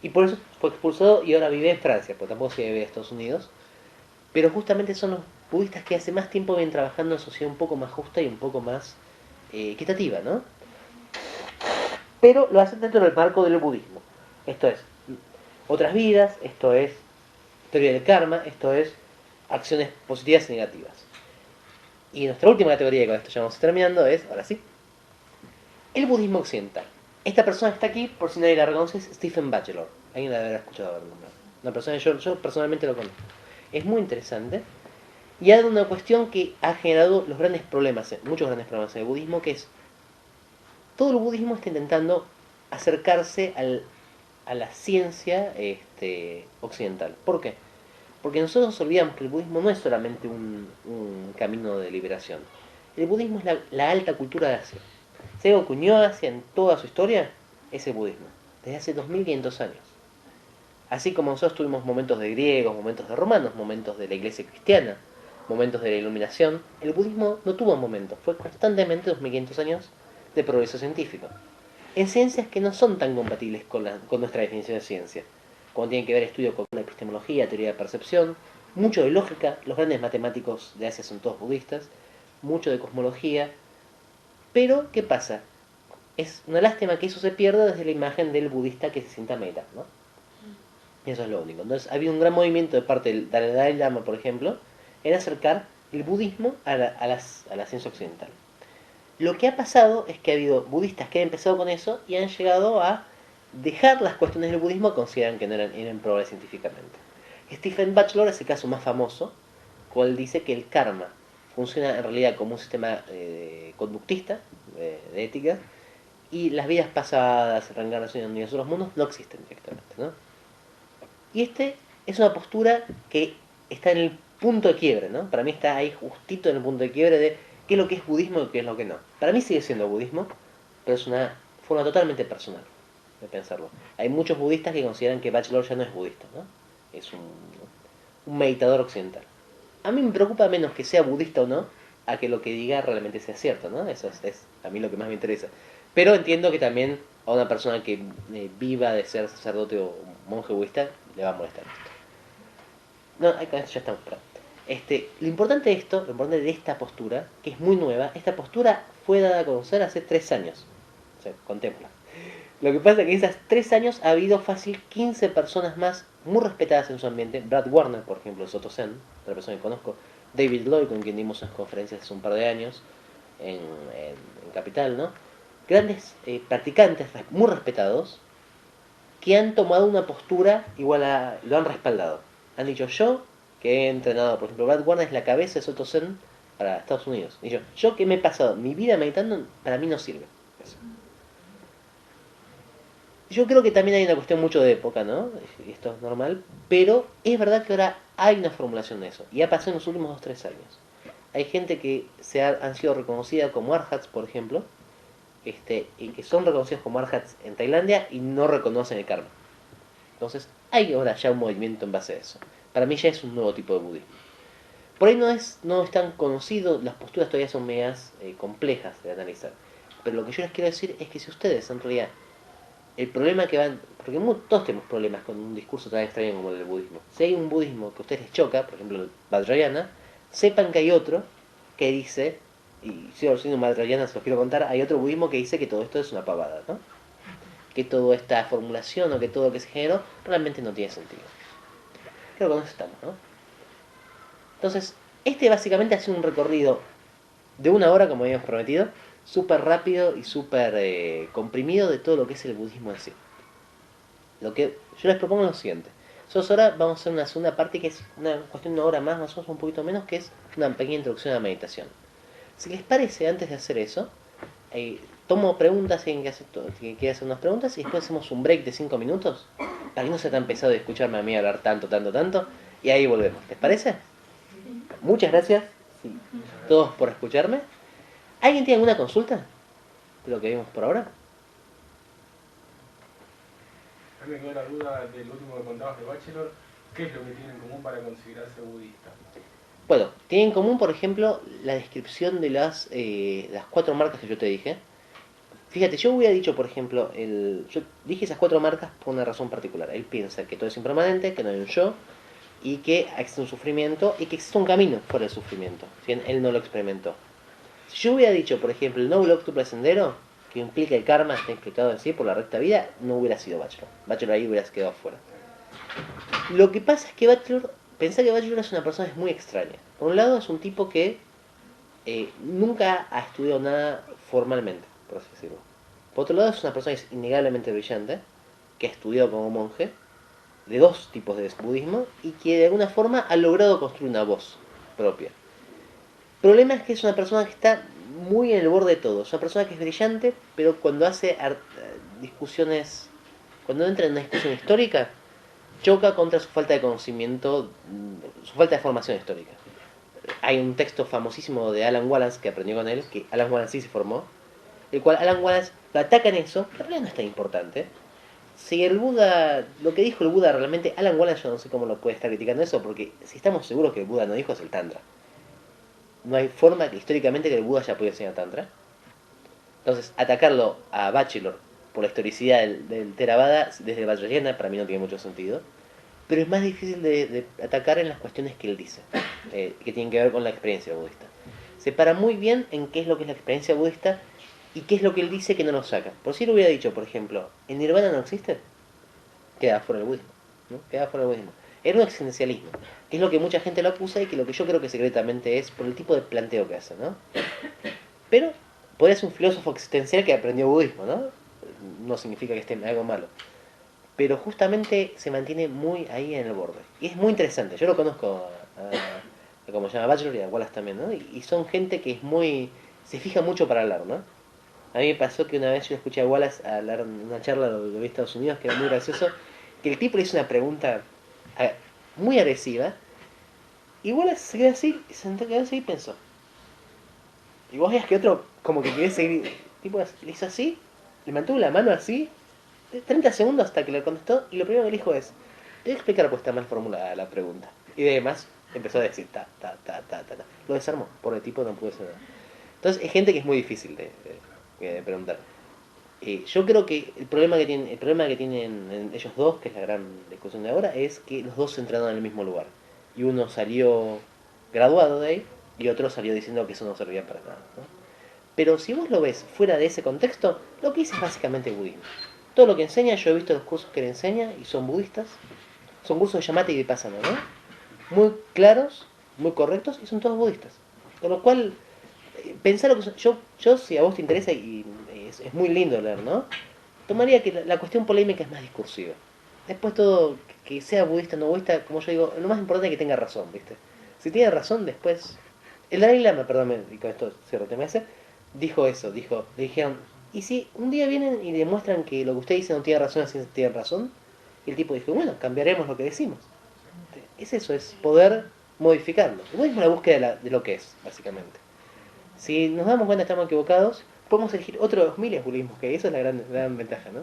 Y por eso fue expulsado y ahora vive en Francia, porque tampoco se vive en Estados Unidos. Pero justamente son los budistas que hace más tiempo vienen trabajando en sociedad un poco más justa y un poco más equitativa, ¿no? Pero lo hacen dentro del marco del budismo. Esto es otras vidas, esto es teoría del karma, esto es acciones positivas y negativas. Y nuestra última categoría, que con esto ya vamos terminando, es, ahora sí, el budismo occidental. Esta persona está aquí, por si nadie la reconoce, es Stephen Batchelor. Alguien la habrá escuchado haber nombrado. Una persona que yo personalmente lo conozco. Es muy interesante y hay una cuestión que ha generado los grandes problemas, muchos grandes problemas en el budismo, que es todo el budismo está intentando acercarse a la ciencia occidental. ¿Por qué? Porque nosotros nos olvidamos que el budismo no es solamente un camino de liberación. El budismo es la alta cultura de Asia. Si algo acuñó a Asia en toda su historia, es el budismo. Desde hace 2500 años. Así como nosotros tuvimos momentos de griegos, momentos de romanos, momentos de la iglesia cristiana, momentos de la iluminación, el budismo no tuvo momentos, fue constantemente 2500 años de progreso científico. En ciencias que no son tan compatibles con nuestra definición de ciencia, cuando tienen que ver estudio con la epistemología, teoría de percepción, mucho de lógica, los grandes matemáticos de Asia son todos budistas, mucho de cosmología, pero ¿qué pasa? Es una lástima que eso se pierda desde la imagen del budista que se sienta a meditar, ¿no? Eso es lo único. Entonces, había un gran movimiento de parte del Dalai Lama, por ejemplo, en acercar el budismo a la ciencia occidental. Lo que ha pasado es que ha habido budistas que han empezado con eso y han llegado a dejar las cuestiones del budismo, consideran que no eran probables científicamente. Stephen Batchelor es el caso más famoso, cual dice que el karma funciona en realidad como un sistema conductista, de ética, y las vidas pasadas, reencarnación y otros mundos no existen directamente, ¿no? Y es una postura que está en el punto de quiebre, ¿no? Para mí está ahí justito en el punto de quiebre de qué es lo que es budismo y qué es lo que no. Para mí sigue siendo budismo, pero es una forma totalmente personal de pensarlo. Hay muchos budistas que consideran que Batchelor ya no es budista, ¿no? Es un meditador occidental. A mí me preocupa menos que sea budista o no, a que lo que diga realmente sea cierto, ¿no? Eso es a mí lo que más me interesa. Pero entiendo que también a una persona que viva de ser sacerdote o monje budista le va a molestar esto. No, con esto ya estamos para. Lo importante de esto, lo importante de esta postura, que es muy nueva, esta postura fue dada a conocer hace 3 años. O sea, contempla. Lo que pasa es que en esos 3 años ha habido fácil 15 personas más muy respetadas en su ambiente. Brad Warner, por ejemplo, de Soto Zen, otra persona que conozco. David Lloyd, con quien dimos unas conferencias hace un par de años en Capital, ¿no? Grandes practicantes muy respetados que han tomado una postura igual lo han respaldado. Han dicho, yo que he entrenado, por ejemplo, Brad Warner es la cabeza de Soto Zen para Estados Unidos. Y yo que me he pasado mi vida meditando, para mí no sirve. Eso. Yo creo que también hay una cuestión mucho de época, ¿no? Y esto es normal, pero es verdad que ahora hay una formulación de eso. Y ha pasado en los últimos 2-3 años. Hay gente que han sido reconocida como arhats, por ejemplo, y que son reconocidos como arhats en Tailandia y no reconocen el karma. Entonces, hay ahora ya un movimiento en base a eso. Para mí ya es un nuevo tipo de budismo. Por ahí no es tan conocido, las posturas todavía son medias complejas de analizar. Pero lo que yo les quiero decir es que si ustedes, en realidad, el problema que van, por porque todos tenemos problemas con un discurso tan extraño como el del budismo. Si hay un budismo que a ustedes les choca, por ejemplo el Vajrayana, sepan que hay otro que dice, y sigo siendo Vajrayana, se los quiero contar, hay otro budismo que dice que todo esto es una pavada, ¿no? Que toda esta formulación o que todo lo que se generó realmente no tiene sentido. Creo que con eso estamos, ¿no? Entonces, este básicamente hace un recorrido de 1 hora, como habíamos prometido, súper rápido y súper comprimido de todo lo que es el budismo en sí. Lo que yo les propongo es lo siguiente. Nosotros ahora vamos a hacer una segunda parte que es una cuestión de 1 hora más o menos, un poquito menos, que es una pequeña introducción a la meditación. Si les parece, antes de hacer eso, tomo preguntas, si alguien quiere hacer unas preguntas, y después hacemos un break de 5 minutos, para que no sea tan pesado de escucharme a mí hablar tanto, y ahí volvemos. ¿Les parece? Muchas gracias todos por escucharme. ¿Alguien tiene alguna consulta de lo que vimos por ahora? A mí me quedó la duda del último que contabas de Bachelor. ¿Qué es lo que tienen en común para considerarse budista? Bueno, tiene en común, por ejemplo, la descripción de las 4 marcas que yo te dije. Fíjate, yo hubiera dicho, por ejemplo, yo dije esas 4 marcas por una razón particular. Él piensa que todo es impermanente, que no hay un yo, y que existe un sufrimiento, y que existe un camino fuera del sufrimiento. Bien, él no lo experimentó. Si yo hubiera dicho, por ejemplo, el noble octuple sendero, que implica el karma, está implicado en sí por la recta vida, no hubiera sido Bachelor. Bachelor ahí hubiera quedado fuera. Lo que pasa es que pensá que Bachelor es una persona muy extraña. Por un lado, es un tipo que nunca ha estudiado nada formalmente, por así decirlo. Por otro lado, es una persona que es innegablemente brillante, que ha estudiado como monje, de 2 tipos de budismo, y que de alguna forma ha logrado construir una voz propia. El problema es que es una persona que está muy en el borde de todo. Es una persona que es brillante, pero cuando hace discusiones, cuando entra en una discusión histórica, choca contra su falta de conocimiento, su falta de formación histórica. Hay un texto famosísimo de Alan Wallace que aprendió con él, que Alan Wallace sí se formó, el cual Alan Wallace lo ataca en eso, pero en realidad no es tan importante. Si el Buda, lo que dijo el Buda realmente, Alan Wallace yo no sé cómo lo puede estar criticando eso, porque si estamos seguros que el Buda no dijo es el Tantra. No hay forma que históricamente que el Buda haya podido enseñar Tantra. Entonces, atacarlo a Bachelor por la historicidad del Theravada desde Vajrayana para mí no tiene mucho sentido. Pero es más difícil de atacar en las cuestiones que él dice, que tienen que ver con la experiencia budista. Separa muy bien en qué es lo que es la experiencia budista y qué es lo que él dice que no nos saca. Por si él hubiera dicho, por ejemplo, ¿el nirvana no existe? Queda fuera del budismo, ¿no? Queda fuera del budismo. Era un existencialismo, que es lo que mucha gente lo acusa y que lo que yo creo que secretamente es por el tipo de planteo que hace, ¿no? Pero podría ser un filósofo existencial que aprendió budismo, ¿no? No significa que esté algo malo. Pero justamente se mantiene muy ahí en el borde. Y es muy interesante. Yo lo conozco a como se llama Bachelor y a Wallace también, ¿no? Y son gente que es muy... se fija mucho para hablar, ¿no? A mí me pasó que una vez yo escuché a Wallace hablar en una charla de Estados Unidos, que era muy gracioso, que el tipo le hizo una pregunta muy agresiva, y Wallace se quedó así, se quedó así y pensó. Y vos veías que otro como que quería seguir, el tipo le hizo así, le mantuvo la mano así, 30 segundos hasta que le contestó, y lo primero que le dijo es, te voy a explicar pues está mal formulada la pregunta. Y además empezó a decir ta. Lo desarmó, por el tipo no pudo hacer nada. Entonces es gente que es muy difícil de preguntar. Yo creo que el problema que tienen ellos dos, que es la gran discusión de ahora, es que los dos se entraron en el mismo lugar. Y uno salió graduado de ahí, y otro salió diciendo que eso no servía para nada, ¿no? Pero si vos lo ves fuera de ese contexto, lo que dice es básicamente budismo. Todo lo que enseña, yo he visto los cursos que él enseña y son budistas. Son cursos de Shamatha y Vipassana, ¿no? Muy claros, muy correctos y son todos budistas. Con lo cual, pensar lo que yo si a vos te interesa y es muy lindo leer, ¿no? Tomaría que la cuestión polémica es más discursiva. Después todo, que sea budista o no budista, como yo digo, lo más importante es que tenga razón, ¿viste? Si tiene razón, después... El Dalai Lama, perdón, y con esto cierro el tema ese, dijo eso, le dijeron, ¿y si un día vienen y demuestran que lo que usted dice no tiene razón, así tiene razón? Y el tipo dijo, bueno, cambiaremos lo que decimos. Es eso, es poder modificarlo. El budismo es la búsqueda de lo que es, básicamente. Si nos damos cuenta que estamos equivocados, podemos elegir otro de los miles budismos que hay. Eso es la gran ventaja, ¿no?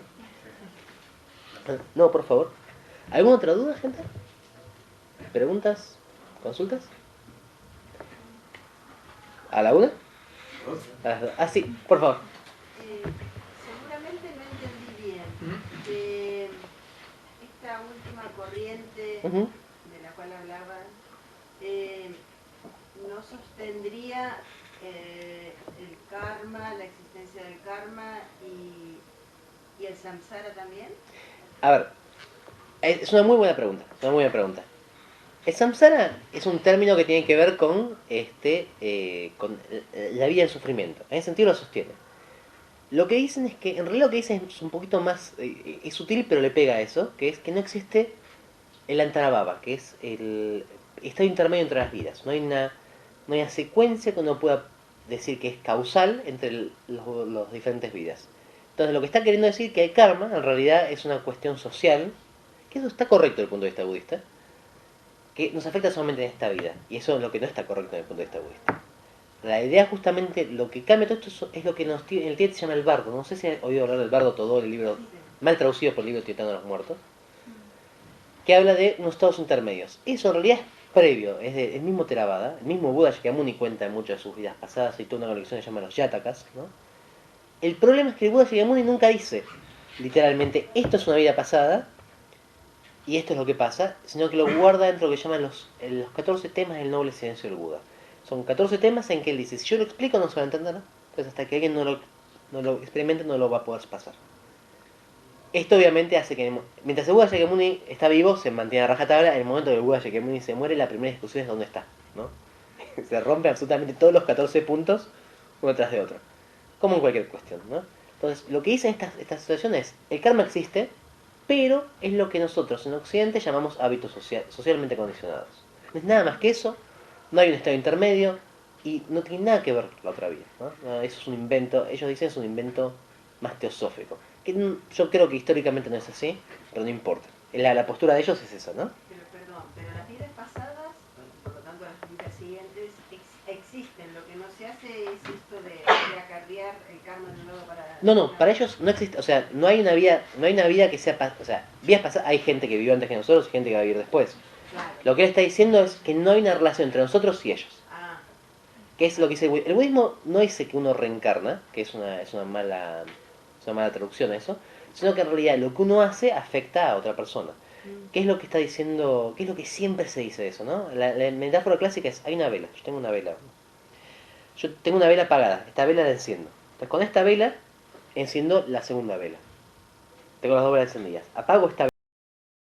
No, por favor. ¿Alguna otra duda, gente? ¿Preguntas? ¿Consultas? ¿A la una? A las dos. Ah, sí, por favor. Seguramente no entendí bien. corriente Ujú. de la cual hablaban, no sostendría el karma, la existencia del karma y el samsara también. A ver, es una muy buena pregunta, es una muy buena pregunta. El samsara es un término que tiene que ver con la vida en sufrimiento. En ese sentido lo sostiene. Lo que dicen es que, en realidad lo que dicen es un poquito más, es sutil pero le pega a eso, que es que no existe el antarabhava, que es el estado intermedio entre las vidas. No hay una secuencia que uno pueda decir que es causal entre los diferentes vidas. Entonces lo que está queriendo decir que el karma en realidad es una cuestión social, que eso está correcto desde el punto de vista budista, que nos afecta solamente en esta vida. Y eso es lo que no está correcto desde el punto de vista budista. La idea justamente, lo que cambia todo esto es lo que en el Tíbet se llama el bardo. No sé si has oído hablar del bardo todo, el libro mal traducido por el libro tibetano de los muertos, que habla de unos estados intermedios. Eso en realidad es previo, es del mismo Theravada, el mismo Buda Shakyamuni cuenta en muchas de sus vidas pasadas y toda una colección que se llama los Yatakas, ¿no? El problema es que el Buda Shakyamuni nunca dice literalmente esto es una vida pasada y esto es lo que pasa, sino que lo guarda dentro de lo que llaman los 14 temas del noble silencio del Buda. Son 14 temas en que él dice, si yo lo explico no se va a entender, ¿no? Entonces hasta que alguien no lo experimente no lo va a poder pasar. Esto obviamente hace que, mientras el Buda Shakyamuni está vivo, se mantiene a rajatabla. En el momento que el Buda Shakyamuni se muere, la primera discusión es dónde está, ¿no? Se rompen absolutamente todos los 14 puntos uno tras de otro. Como en cualquier cuestión, ¿no? Entonces, lo que dice esta situación es, el karma existe, pero es lo que nosotros en Occidente llamamos hábitos socialmente condicionados. No es nada más que eso, no hay un estado intermedio y no tiene nada que ver la otra vida, ¿no? Eso es un invento, ellos dicen es un invento más teosófico. Que yo creo que históricamente no es así, pero no importa. La postura de ellos es esa, ¿no? Pero las vidas pasadas, por lo tanto las vidas siguientes, existen. Lo que no se hace es esto de acarrear el karma de nuevo para... No, para ellos no existe, o sea, no hay una vida que sea, o sea, vidas pasadas, hay gente que vivió antes que nosotros y gente que va a vivir después. Claro. Lo que él está diciendo es que no hay una relación entre nosotros y ellos. Ah, Que es lo que dice el budismo. El budismo no dice que uno reencarna, que es una mala traducción a eso, sino que en realidad lo que uno hace afecta a otra persona. ¿Qué es lo que está diciendo? ¿Qué es lo que siempre se dice de eso, no? La metáfora clásica es, hay una vela, yo tengo una vela. Yo tengo una vela apagada, esta vela la enciendo. Entonces con esta vela enciendo la segunda vela. Tengo las dos velas encendidas. Apago esta